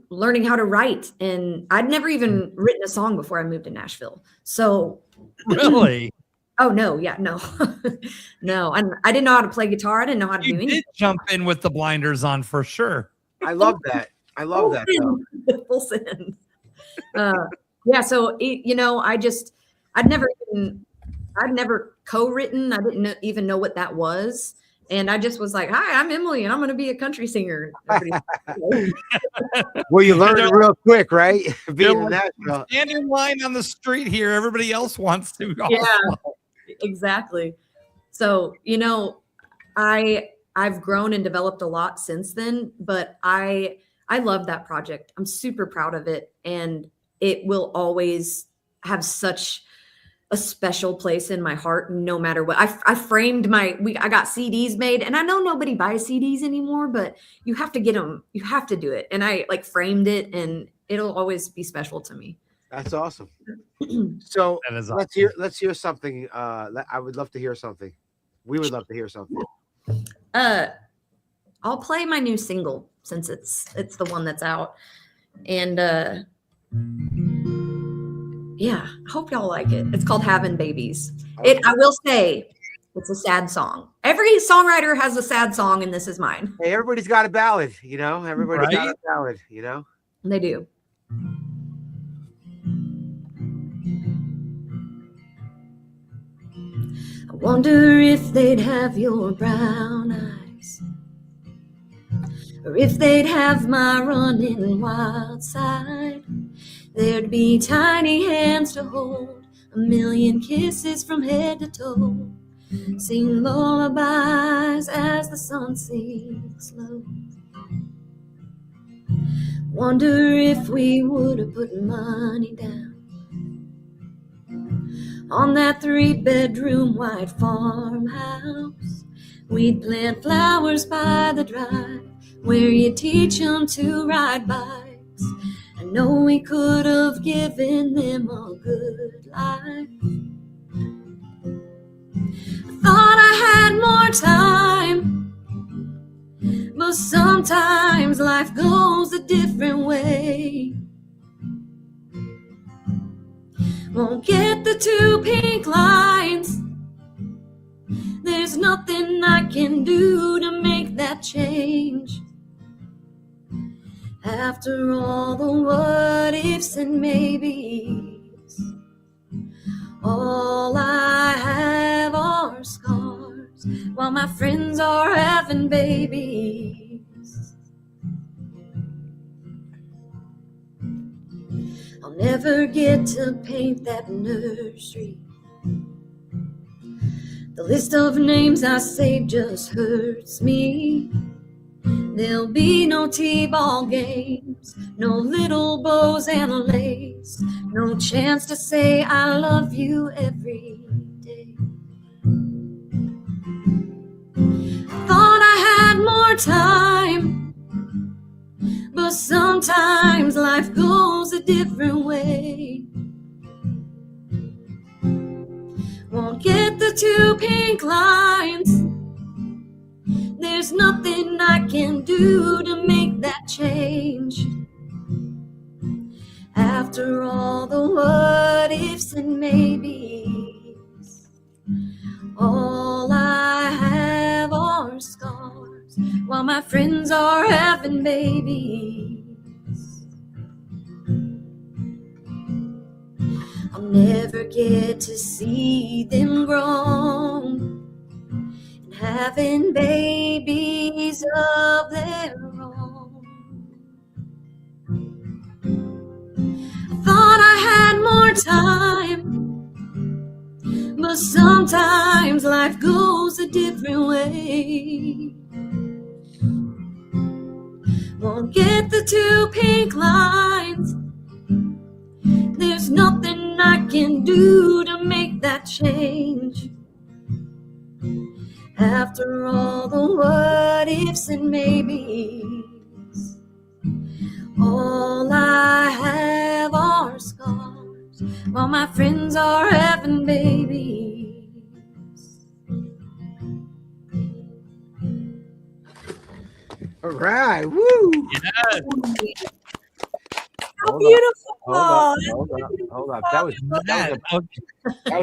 learning how to write. And I'd never even written a song before I moved to Nashville. So Really? oh no, yeah, no, no. I didn't know how to play guitar. I didn't know how to do You anything. did jump in with the blinders on for sure. I love that. I love that. Though. Full send. Yeah. So I'd never co-written. I didn't even know what that was. And I just was like, hi, I'm Emily, and I'm going to be a country singer. Well, you learned it real quick, right? Being in like, Nashville. stand in line on the street here. Everybody else wants to. Yeah, exactly. So, I've grown and developed a lot since then, but I love that project. I'm super proud of it. And it will always have such a special place in my heart, no matter what. I framed I got CDs made, and I know nobody buys CDs anymore, but you have to get them. You have to do it. And I framed it, and it'll always be special to me. That's awesome. So That is let's hear something. I would love to hear something. We would love to hear something. I'll play my new single since it's the one that's out. And yeah, I hope y'all like it. It's called Having Babies. I will say it's a sad song. Every songwriter has a sad song, and this is mine. Hey, everybody's got a ballad, Everybody's got a ballad, They do. I wonder if they'd have your brown eyes, or if they'd have my running wild side. There'd be tiny hands to hold, a million kisses from head to toe, sing lullabies as the sun sinks low. Wonder if we would have put money down on that 3-bedroom white farmhouse. We'd plant flowers by the drive where you teach them to ride bikes. I know we could have given them a good life. I thought I had more time, but sometimes life goes a different way. Won't get the 2 pink lines. There's nothing I can do to make that change. After all the what ifs and maybes, all I have are scars while my friends are having babies. I'll never get to paint that nursery. The list of names I saved just hurts me. There'll be no t-ball games, no little bows and lace, no chance to say I love you every day. I thought I had more time, but sometimes life goes a different way. Won't get the 2 pink lines. There's nothing I can do to make that change. After all the what ifs and maybes, all I have are scars while my friends are having babies. I'll never get to see them grown, having babies of their own. I thought I had more time, but sometimes life goes a different way. Won't get the 2 pink lines. There's nothing I can do to make that change. After all the what ifs and maybes, all I have are scars, while my friends are having babies. All right. Woo. How beautiful. Hold up. That was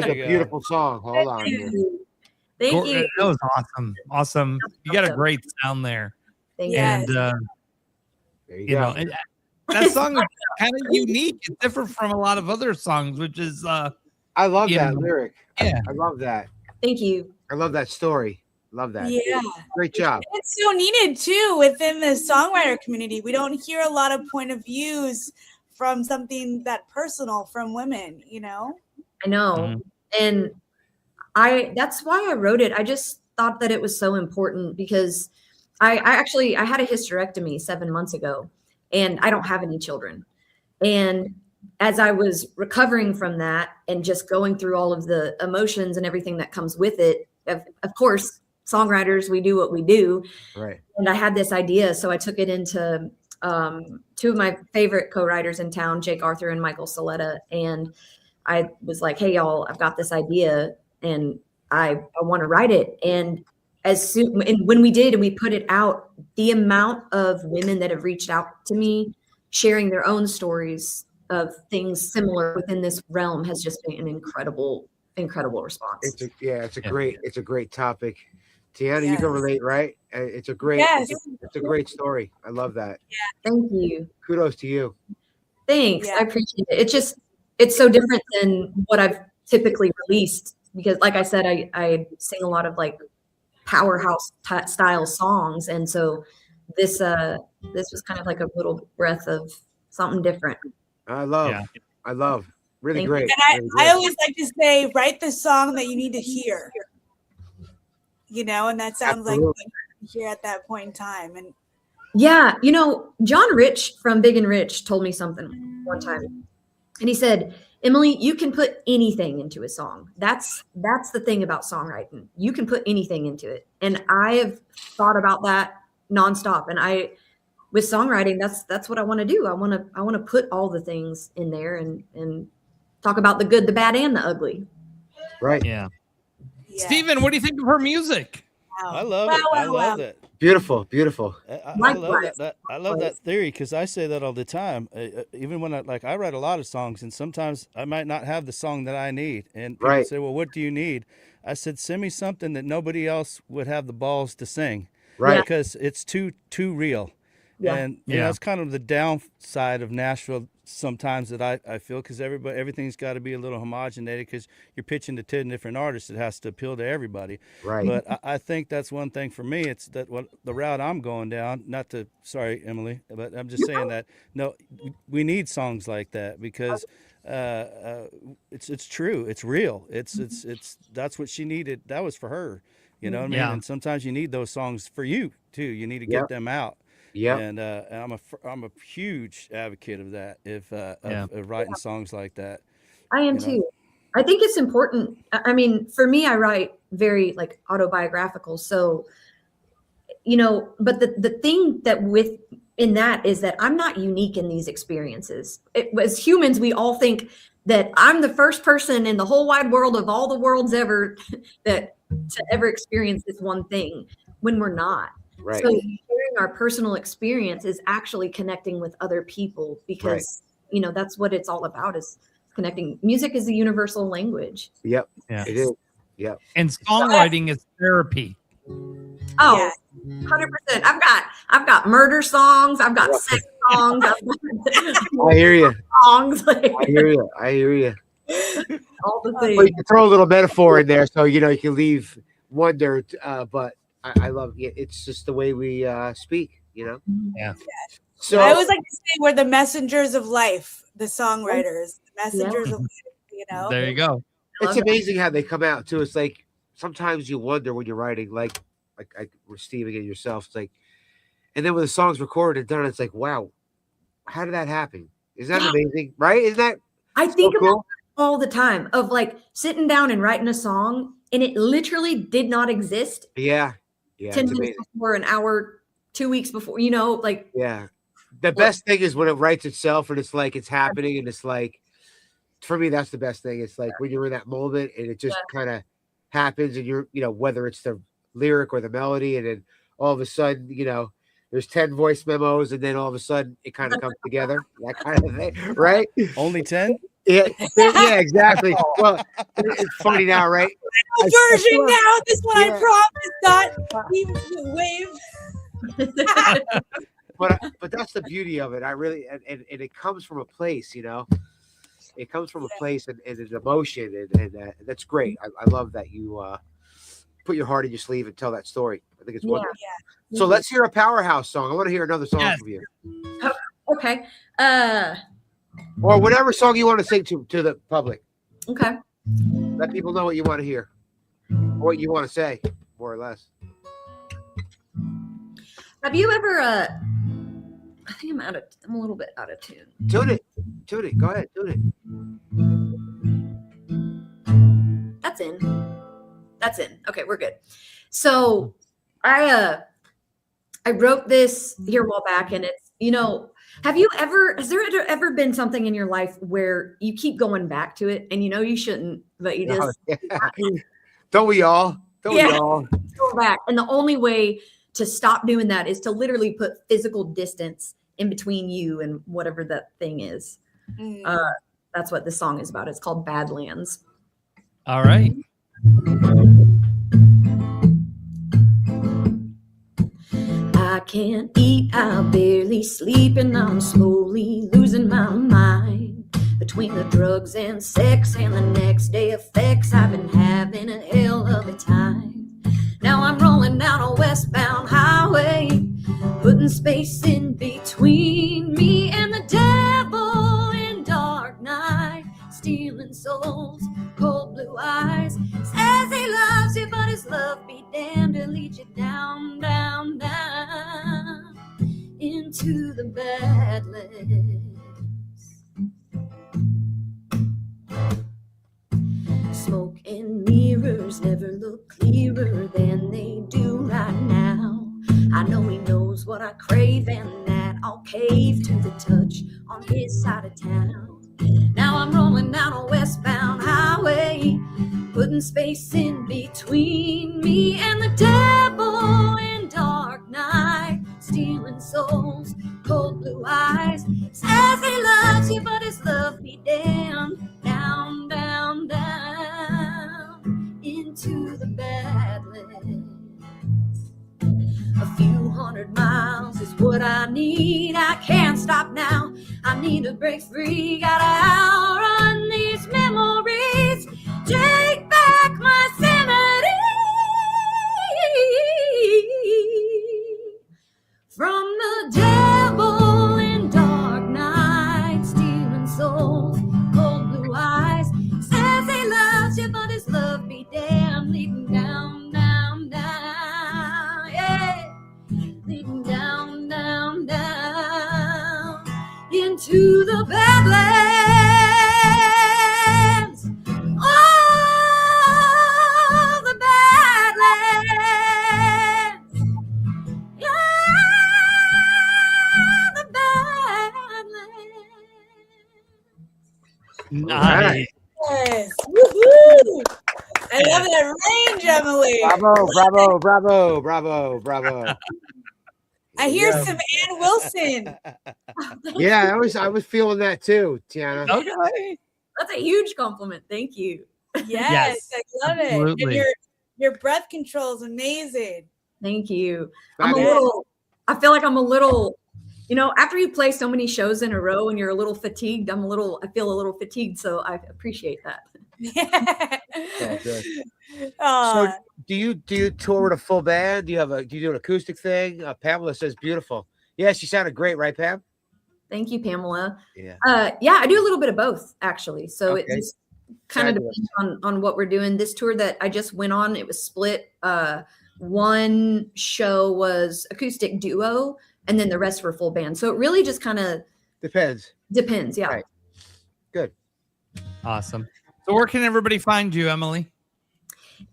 a beautiful song. Hold on. Here. Thank you. That was awesome. You got a great sound there. Thank you. Yes. And There you you go. know, that song is kind of unique. It's different from a lot of other songs, which is I love you that know, lyric. yeah. I love that. Thank you. I love that story. Love that. Yeah. Great job. It's so needed too within the songwriter community. We don't hear a lot of point of views from something that personal from women, you know? I know. And that's why I wrote it. I just thought that it was so important because I had a hysterectomy 7 months ago and I don't have any children. And as I was recovering from that and just going through all of the emotions and everything that comes with it, of course, songwriters, we do what we do. Right. And I had this idea. So I took it into two of my favorite co-writers in town, Jake Arthur and Michael Saletta. And I was like, hey, y'all, I've got this idea and I want to write it. And when we did and we put it out, the amount of women that have reached out to me sharing their own stories of things similar within this realm has just been an incredible response. It's a great topic. Tiana, you can relate, right? It's a great story. I love that. Yeah. Thank you. Kudos to you. Thanks. I appreciate it. It's so different than what I've typically released because like I said, I sing a lot of like powerhouse style songs. And so this was kind of like a little breath of something different. I love. Really Thank great. And I always like to say, write the song that you need to hear. You know, and that sounds like what you hear at that point in time. And yeah, you know, John Rich from Big and Rich told me something one time. And he said, Emily, you can put anything into a song. That's the thing about songwriting. You can put anything into it. And I have thought about that nonstop. And with songwriting, that's what I want to do. I want to put all the things in there and talk about the good, the bad, and the ugly. Right. Yeah. Steven, what do you think of her music? I love it. I love that. Beautiful. I love that. I love that theory because I say that all the time. Even when I write a lot of songs, and sometimes I might not have the song that I need. And people say, "Well, what do you need?" I said, "Send me something that nobody else would have the balls to sing, right? Because it's too real." Yeah. And you know, that's kind of the downside of Nashville sometimes that I feel because everything's got to be a little homogenated because you're pitching to 10 different artists. It has to appeal to everybody. Right. But I think that's one thing for me. It's that the route I'm going down, sorry, Emily, but I'm just saying that, no, we need songs like that because it's true. It's real. It's that's what she needed. That was for her. You know what I mean? And sometimes you need those songs for you too. You need to get them out. Yeah, and I'm a huge advocate of that. Of writing songs like that. I am too. I think it's important. I mean, for me, I write very like autobiographical. So, you know, but the thing that in that is that I'm not unique in these experiences. As humans, we all think that I'm the first person in the whole wide world of all the worlds ever to ever experience this one thing when we're not. Right. So sharing our personal experience is actually connecting with other people because, you know, that's what it's all about is connecting. Music is a universal language. Yep. Yeah. It is. Yep. And songwriting is therapy. Oh, 100%. I've got murder songs. I've got sex songs. I hear you. Songs. I hear you. All the things. Well, you can throw a little metaphor in there so, you know, you can leave wonder, but I love it. It's just the way we speak, you know? Yeah. So I always like to say we're the messengers of life, the songwriters, the messengers of life, you know? There you go. It's amazing how they come out too. It's like sometimes you wonder when you're writing, like we're Steving and yourself. It's like, and then when the song's recorded and done, it's like, wow, how did that happen? Is that amazing? Right? Isn't that I think about all the time of like sitting down and writing a song and it literally did not exist. Yeah. 10 It's minutes amazing. before, an hour, 2 weeks before, like Yeah. The best thing is when it writes itself and it's like it's happening and it's like, for me, that's the best thing. It's like when you're in that moment and it just kind of happens and you're, whether it's the lyric or the melody, and then all of a sudden, there's 10 voice memos and then all of a sudden it kind of comes together, that kind of thing, right? Only 10? Yeah, yeah, exactly. Well, it's funny now, right? Version now. This one Yeah. I promise not even wave. But that's the beauty of it. I really and it comes from a place, It comes from a place and an emotion, and that's great. I love that you put your heart in your sleeve and tell that story. I think it's wonderful. Yeah. So let's hear a powerhouse song. I want to hear another song Yes. from you, okay. or whatever song you want to sing to the public. Okay. Let people know what you want to hear, or what you want to say, more or less. Have you ever I think I'm a little bit out of tune. Tune it. Go ahead, tune it. That's in. Okay, we're good. So I wrote this here a while back, and it's, has there ever been something in your life where you keep going back to it and you shouldn't, but you just Don't we all? Don't we all? go back? And the only way to stop doing that is to literally put physical distance in between you and whatever that thing is. That's what this song is about. It's called Badlands. All right. I can't eat, I barely sleep, and I'm slowly losing my mind. Between the drugs and sex and the next day effects, I've been having a hell of a time. Now I'm rolling down a westbound highway, putting space in between me and the devil in dark night, stealing souls, cold blue eyes. Says he loves you, but his love be damned to lead you down, down, down into the Badlands. Smoke and mirrors never look clearer than they do right now. I know he knows what I crave and that I'll cave to the touch on his side of town. Now I'm rolling down a westbound highway, putting space in between me and the devil in dark night, stealing souls, cold blue eyes. Says he loves you, but his love be damned, down, down, down into the Badlands. A few 100 miles is what I need. I can't stop now. I need to break free. Gotta outrun these memories. Take back my sanity from the devil in dark night, stealing souls, cold blue eyes. Says he loves you, but his love be damned, leading down, down, down, yeah, leading down, down, down into the Badlands. Oh, the Badlands. Yeah, the Badlands. Nice. Yes. Woohoo! I love that range, Emily. Bravo, bravo, bravo, bravo, bravo. I hear some Ann Wilson. Yeah, I was feeling that too, Tiana. Okay. That's a huge compliment. Thank you. Yes, I love it. And absolutely. your breath control is amazing. Thank you. I feel like I'm a little, after you play so many shows in a row and you're a little fatigued, I feel a little fatigued. So I appreciate that. Oh, good. Aw. So do you tour with a full band? Do you do an acoustic thing? Pamela says beautiful. Yeah, she sounded great, right, Pam? Thank you, Pamela. Yeah. Yeah, I do a little bit of both actually. So it Okay. just kind of Fabulous. depends on what we're doing. This tour that I just went on, it was split. One show was acoustic duo, and then the rest were full band. So it really just kind of Depends. depends. Yeah. Right. Good. Awesome. So where can everybody find you, Emily?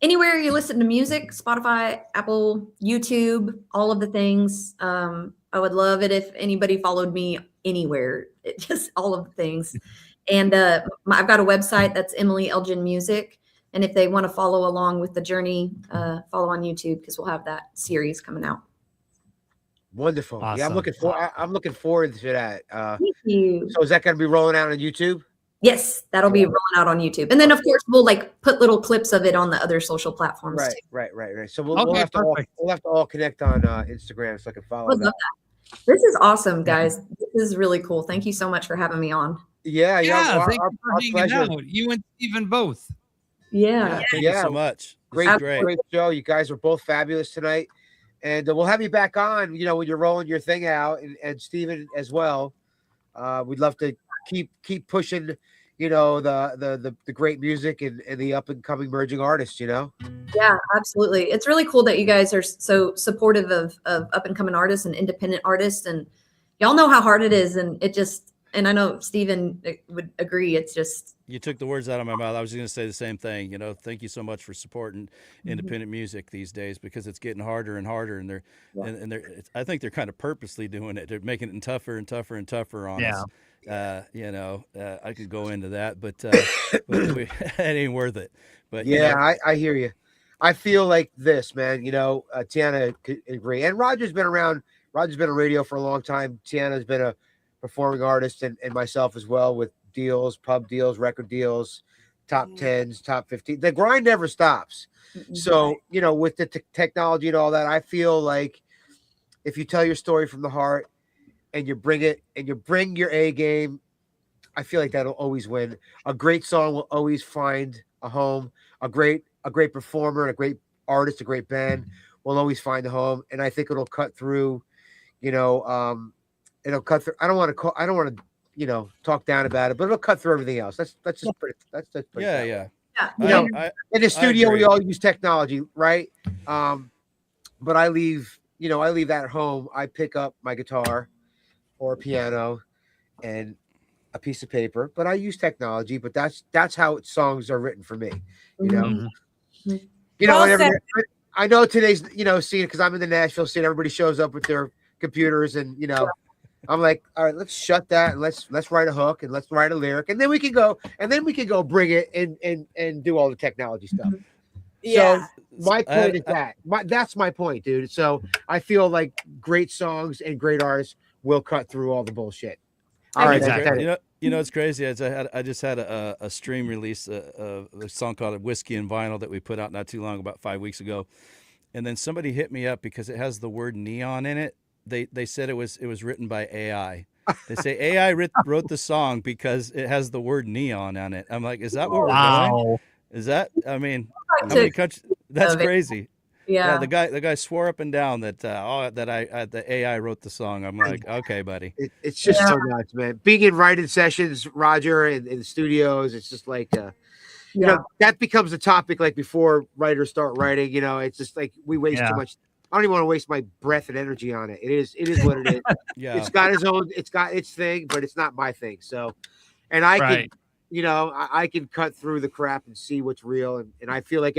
anywhere you listen to music, Spotify, Apple, YouTube, all of the things. I would love it if anybody followed me anywhere. It just all of the things. And I've got a website that's Emily Elgin Music. And if they want to follow along with the journey, follow on YouTube because we'll have that series coming out. Wonderful. Yeah, I'm Awesome. looking forward to that. Thank you. So is that going to be rolling out on YouTube? Yes, that'll be rolling out on YouTube. And then, of course, we'll like put little clips of it on the other social platforms. Right, too. right. So we'll Okay, have to perfect. all connect on Instagram so I can follow Would that. love that. This is awesome, guys. This is really cool. Thank you so much for having me on. Yeah. Yeah, thank Our you for hanging pleasure. out. You and Steven both. Yeah. Thank you Yeah. so much. Great, This is great. great show. You guys were both fabulous tonight, and we'll have you back on. You know, when you're rolling your thing out, and Steven as well. We'd love to keep pushing. You know, the great music and the up and coming emerging artists. You know. Yeah, absolutely. It's really cool that you guys are so supportive of up and coming artists and independent artists, and y'all know how hard it is, and it just. And I know Steven would agree. It's just. You took the words out of my mouth. I was going to say the same thing. You know, thank you so much for supporting independent music these days because it's getting harder and harder, and I think they're kind of purposely doing it. They're making it tougher and tougher and tougher on us. You know, I could go into that, but it ain't worth it. But Yeah, you know, I hear you. I feel like this, man. You know, Tiana could agree, and Roger's been around. Roger's been on radio for a long time. Tiana's been a performing artist, and myself as well, with deals, pub deals, record deals, top 10s, top 15. The grind never stops. So, you know, with the technology and all that, I feel like if you tell your story from the heart and you bring it and you bring your A game, I feel like that'll always win. A great song will always find a home. A great performer, and a great artist, a great band will always find a home. And I think it'll cut through, you know, it'll cut through. I don't want to, you know, talk down about it, but it'll cut through everything else. That's just pretty. That's pretty. yeah. You know, in the studio, agree. we all use technology, right? But I leave that at home. I pick up my guitar or a piano and a piece of paper, but I use technology. But that's how songs are written for me. You know, you know, Well said. I know today's, you know, scene, because I'm in the Nashville scene. Everybody shows up with their computers, and you know, I'm like, all right, let's shut that and let's write a hook and let's write a lyric, and then we can go bring it and do all the technology stuff. Yeah. So my point is that's my point, dude. So I feel like great songs and great artists will cut through all the bullshit. All right, Exactly. You know, it's crazy. I just had a stream release a song called "Whiskey and Vinyl" that we put out not too long, about 5 weeks ago, and then somebody hit me up because it has the word neon in it. They said it was written by AI. They say AI wrote the song because it has the word neon on it. I'm like, is that what we're doing? Is that? I mean, how many countries? That's crazy. Yeah. The guy swore up and down that the AI wrote the song. I'm like, okay, buddy. It's just so nuts, man. Being in writing sessions, Roger, in the studios, it's just like, you know, that becomes a topic. Like before writers start writing, you know, it's just like we waste too much. I don't even want to waste my breath and energy on it. It is what it is. Yeah. It's got its thing, but it's not my thing. So, and I can, you know, I can cut through the crap and see what's real. And I feel like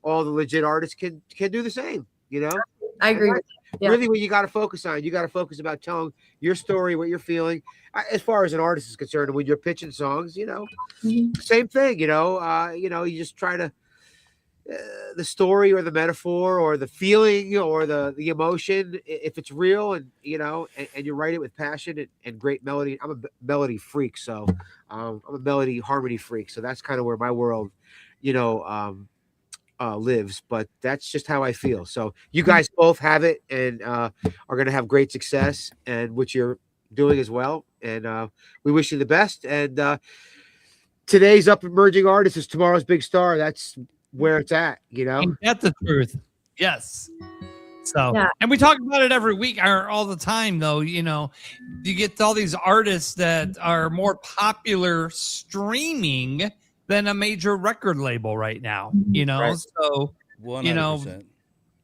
all the legit artists can do the same, you know? I agree. Really what you got to focus on. You got to focus about telling your story, what you're feeling. As far as an artist is concerned, when you're pitching songs, you know, same thing, you know, you just try to, the story or the metaphor or the feeling or the emotion, if it's real and, you know, and you write it with passion and great melody. I'm a melody freak. So I'm a melody harmony freak. So that's kind of where my world, you know, lives, but that's just how I feel. So you guys both have it and are going to have great success, and which you're doing as well. And we wish you the best. And today's up emerging artist is tomorrow's big star. That's where it's at, you know. Ain't that the truth? Yes. So, and we talk about it every week or all the time, though. You know, you get all these artists that are more popular streaming than a major record label right now, you know. So 100%. you know,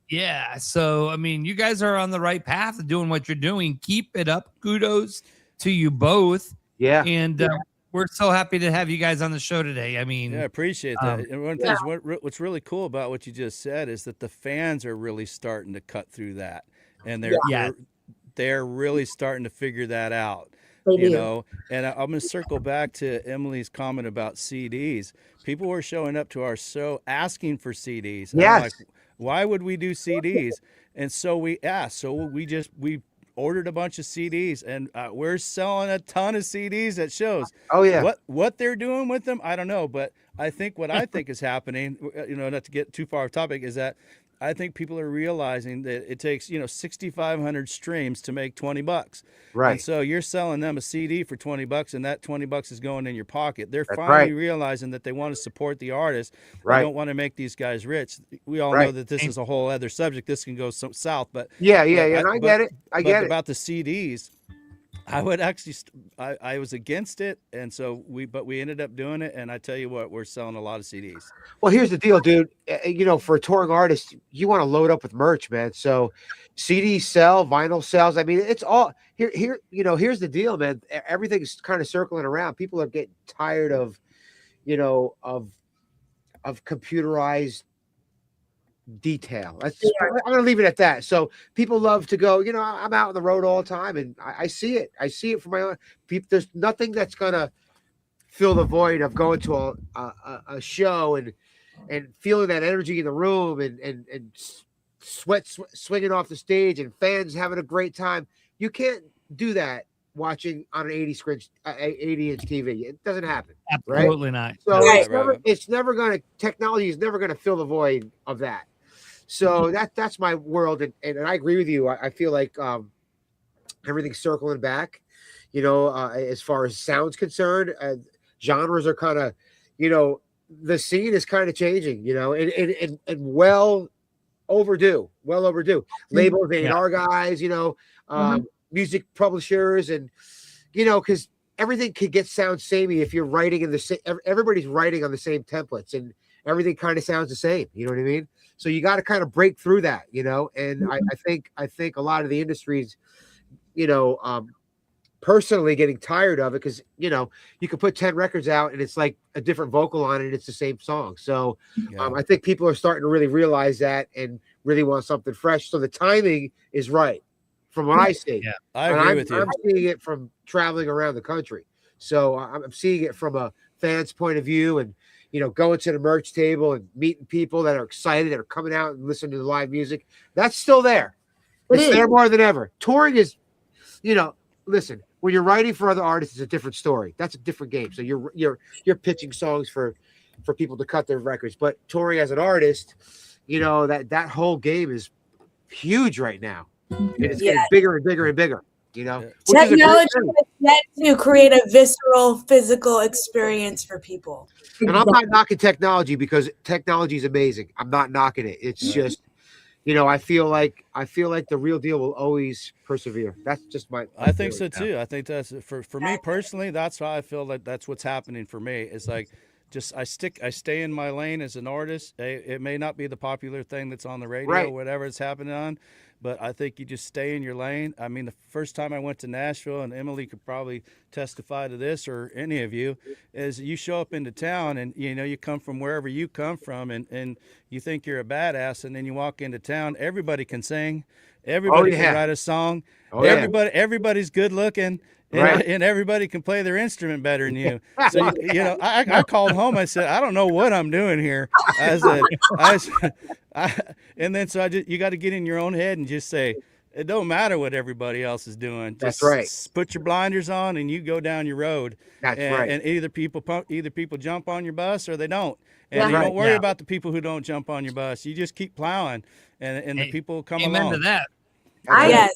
yeah. So I mean, you guys are on the right path of doing what you're doing. Keep it up. Kudos to you both. Yeah. And we're so happy to have you guys on the show today. I mean, Yeah, I appreciate that. And one thing, what's really cool about what you just said is that the fans are really starting to cut through that, and they're really starting to figure that out. They You do. know, and I'm going to circle back to Emily's comment about CDs. People were showing up to our show asking for CDs. And I'm like, Yes. why would we do CDs? And so we asked. So we ordered a bunch of CDs, and we're selling a ton of CDs at shows. Oh yeah. What they're doing with them, I don't know. But I think what I think is happening, not to get too far off topic, is that I think people are realizing that it takes 6,500 streams to make $20. Right. And so you're selling them a CD for $20, and that $20 is going in your pocket. They're That's finally right. realizing that they want to support the artist. Right. They don't want to make these guys rich. We all know Right. that this is a whole other subject. This can go south, but Yeah. but And I get it. I get it. about the CDs. I would actually, I was against it, and so we ended up doing it. And I tell you what, we're selling a lot of CDs. Well, here's the deal, dude. For a touring artist, you want to load up with merch, man. So CDs sell, vinyl sells. I mean, it's all here. Here's the deal, man. Everything's kind of circling around. People are getting tired of computerized detail. I'm going to leave it at that. So people love to go, I'm out on the road all the time, and I see it. I see it for my own people. There's nothing that's going to fill the void of going to a show and feeling that energy in the room and sweat swinging off the stage and fans having a great time. You can't do that watching on an 80-inch TV. It doesn't happen. absolutely not. So Right. it's never going to, technology is never going to fill the void of that. So that's my world. And I agree with you. I feel like everything's circling back, as far as sound's concerned. Genres are kind of, the scene is kind of changing, and well overdue. Labels, A&R guys, music publishers, and, because everything could get sound samey if you're writing in the same, everybody's writing on the same templates, and everything kind of sounds the same. You know what I mean? So you got to kind of break through that, and I think a lot of the industries, personally getting tired of it, because you can put 10 records out and it's like a different vocal on it and it's the same song. So I think people are starting to really realize that and really want something fresh. So the timing is right from what I see. Yeah, I agree with you. I'm seeing it from traveling around the country. So I'm seeing it from a fan's point of view, and going to the merch table and meeting people that are excited, that are coming out and listening to the live music. That's still there. It's there more than ever. Touring is, listen, when you're writing for other artists, it's a different story. That's a different game. So you're pitching songs for people to cut their records. But touring as an artist, that whole game is huge right now. And it's getting bigger and bigger and bigger. Which is a great Technology thing. is meant to create a visceral, physical experience for people. And I'm not knocking technology, because technology is amazing. I'm not knocking it. It's just, I feel like the real deal will always persevere. That's just my I think so too. I think that's for me personally. That's how I feel like that's what's happening for me. It's like, I stay in my lane as an artist. It may not be the popular thing that's on the radio or whatever it's happening on, but I think you just stay in your lane. I mean, the first time I went to Nashville, and Emily could probably testify to this, or any of you, is you show up into town and, you come from wherever you come from, and you think you're a badass, and then you walk into town, everybody can sing, everybody can write a song, everybody's good looking. And everybody can play their instrument better than you. So, I called home. I said, I don't know what I'm doing here. And then you got to get in your own head and just say, it don't matter what everybody else is doing. Just put your blinders on and you go down your road. And either people jump on your bus or they don't. And you don't worry about the people who don't jump on your bus. You just keep plowing, and the people come along. Amen to that.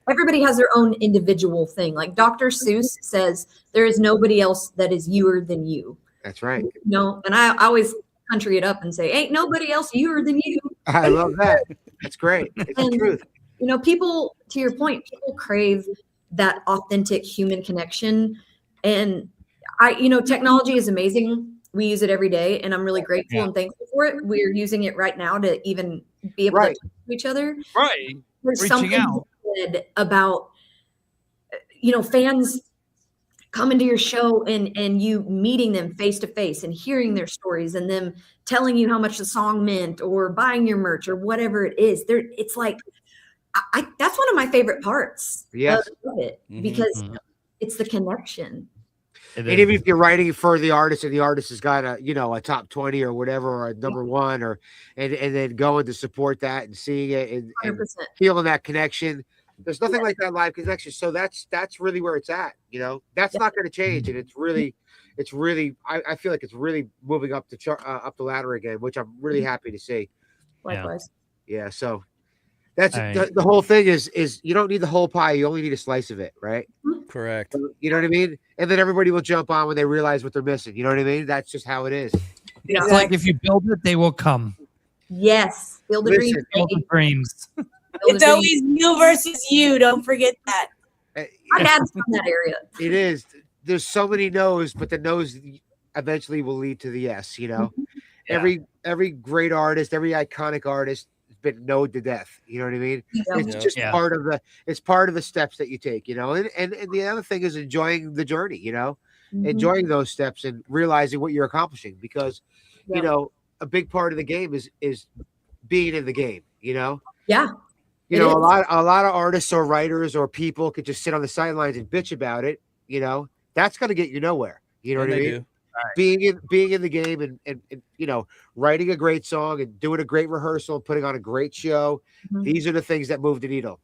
Everybody has their own individual thing. Like Dr. Seuss says, there is nobody else that is youer than you. That's right. And I always country it up and say, ain't nobody else youer than you. I love that. That's great. It's the truth. People, to your point, people crave that authentic human connection. And technology is amazing. We use it every day, and I'm really grateful and thankful for it. We're using it right now to even be able to talk to each other. Right. There's Reaching something out about, fans coming to your show and you meeting them face to face and hearing their stories and them telling you how much the song meant or buying your merch or whatever it is. It's like that's one of my favorite parts Yes. of it because it's the connection. And even if you're writing for the artist and the artist has got a top 20 or whatever, or a number one, and then going to support that and seeing it and feeling that connection. There's nothing like that live connection. So that's really where it's at. That's not going to change. And it's really, I feel like it's really moving up the ladder again, which I'm really happy to see. Likewise. Yeah. So that's the whole thing is you don't need the whole pie. You only need a slice of it. Right. Correct. You know what I mean? And then everybody will jump on when they realize what they're missing. You know what I mean? That's just how it is. It's like if you build it, they will come. Yes. Build the dreams. Build the dreams. It's always you versus you. Don't forget that. My dad's from that area. It is. There's so many no's, but the no's eventually will lead to the yes. Every great artist, every iconic artist has been no'd to death. You know what I mean? It's just part of the steps that you take. And the other thing is enjoying the journey. Enjoying those steps and realizing what you're accomplishing, because a big part of the game is being in the game. Yeah. A lot of artists or writers or people could just sit on the sidelines and bitch about it. That's going to get you nowhere. You know what I mean? Right. Being in the game and writing a great song and doing a great rehearsal and putting on a great show. These are the things that move the needle,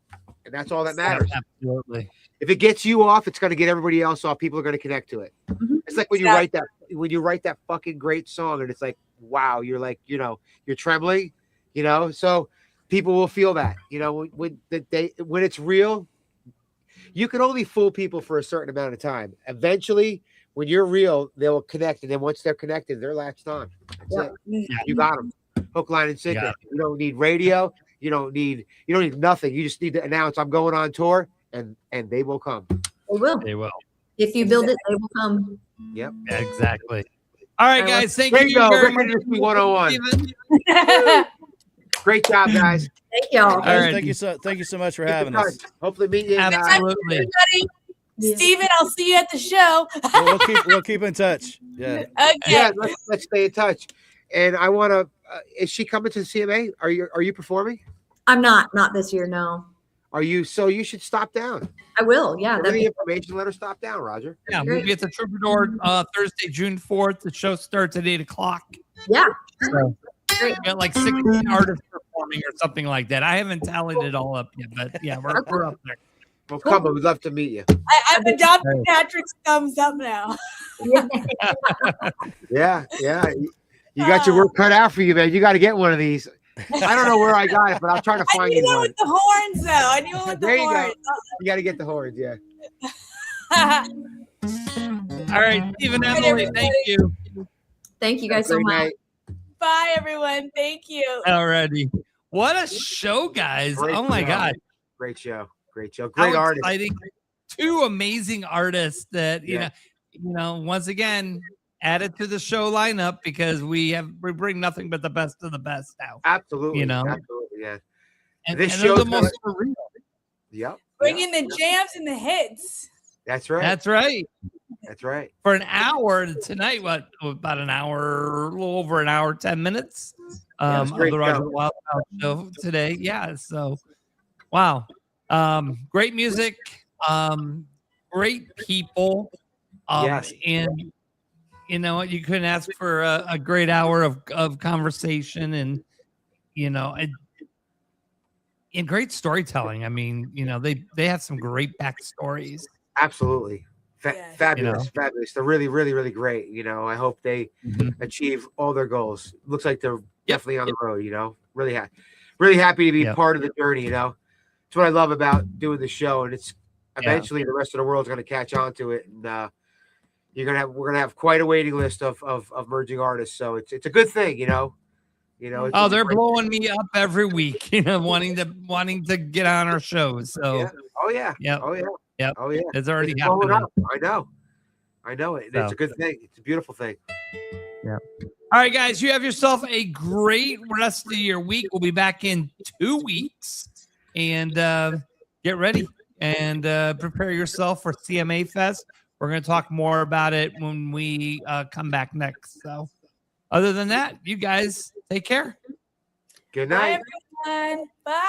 and that's all that matters. Absolutely. If it gets you off, it's going to get everybody else off. People are going to connect to it. It's like when you write that fucking great song and it's like, wow, you're like, you're trembling, so people will feel that, when it's real. You can only fool people for a certain amount of time. Eventually, when you're real, they will connect, and then once they're connected, they're latched on. That's it. You got them, hook, line, and sinker. You don't need radio. You don't need nothing. You just need to announce, I'm going on tour, and they will come. They will. They will. If you build it, they will come. Yep. Exactly. All right, guys. Thank you very much. 101. Great job, guys. Thank y'all. All right. Thank you so much for having us. Hopefully meet you. Absolutely. Steven, I'll see you at the show. We'll keep in touch. Yeah. Okay. Yeah, let's stay in touch. And I want to. Is she coming to the CMA? Are you performing? I'm not this year. No. Are you? So you should stop down. I will. Yeah. Give me the information. Let her stop down, Roger. Yeah, we'll be at the Troubadour Thursday, June 4th. The show starts at 8:00. Yeah. So, we got like 16 artists performing or something like that. I haven't tallied it all up yet, but yeah, we're up there. Well, come on. We'd love to meet you. I've adopted Patrick's thumbs up now. Yeah. You got your work cut out for you, man. You got to get one of these. I don't know where I got it, but I'll try to find you one. With the horns, though. I knew it with the horns. You got to get the horns, yeah. All right, Stephen, Emily, thank you. Thank you guys so much. Night. Bye, everyone. Thank you. Alrighty. What a show, guys. Great Oh, my show. God. Great show. Great How artist. exciting. Two amazing artists that, you know, once again, added to the show lineup because we bring nothing but the best of the best now. Absolutely. Absolutely, yeah. And This they're show's the most surreal. Yep. Bringing the jams and the hits. That's right. That's right. That's right. For an hour tonight, about an hour, a little over an hour, 10 minutes of the Roger Wild show today. Yeah. So, wow. Great music. Great people. Yes. And you know what? You couldn't ask for a great hour of conversation and, you know, and great storytelling. I mean, you know, they have some great backstories. Absolutely. Fabulous. Fabulous. They're really, really, really great. You know, I hope they achieve all their goals. Looks like they're definitely on the road, you know, really happy to be part of the journey. You know, it's what I love about doing the show. And it's eventually the rest of the world's going to catch on to it. And, we're gonna have quite a waiting list of merging artists. So it's a good thing, you know. They're blowing me up every week, you know, wanting to get on our shows. So oh yeah. It's already happening. happening. I know it. It's a good thing. It's a beautiful thing. Yeah. All right, guys, you have yourself a great rest of your week. We'll be back in 2 weeks, and get ready and prepare yourself for CMA Fest. We're going to talk more about it when we come back next. So other than that, you guys take care. Good Bye, night. everyone. Bye.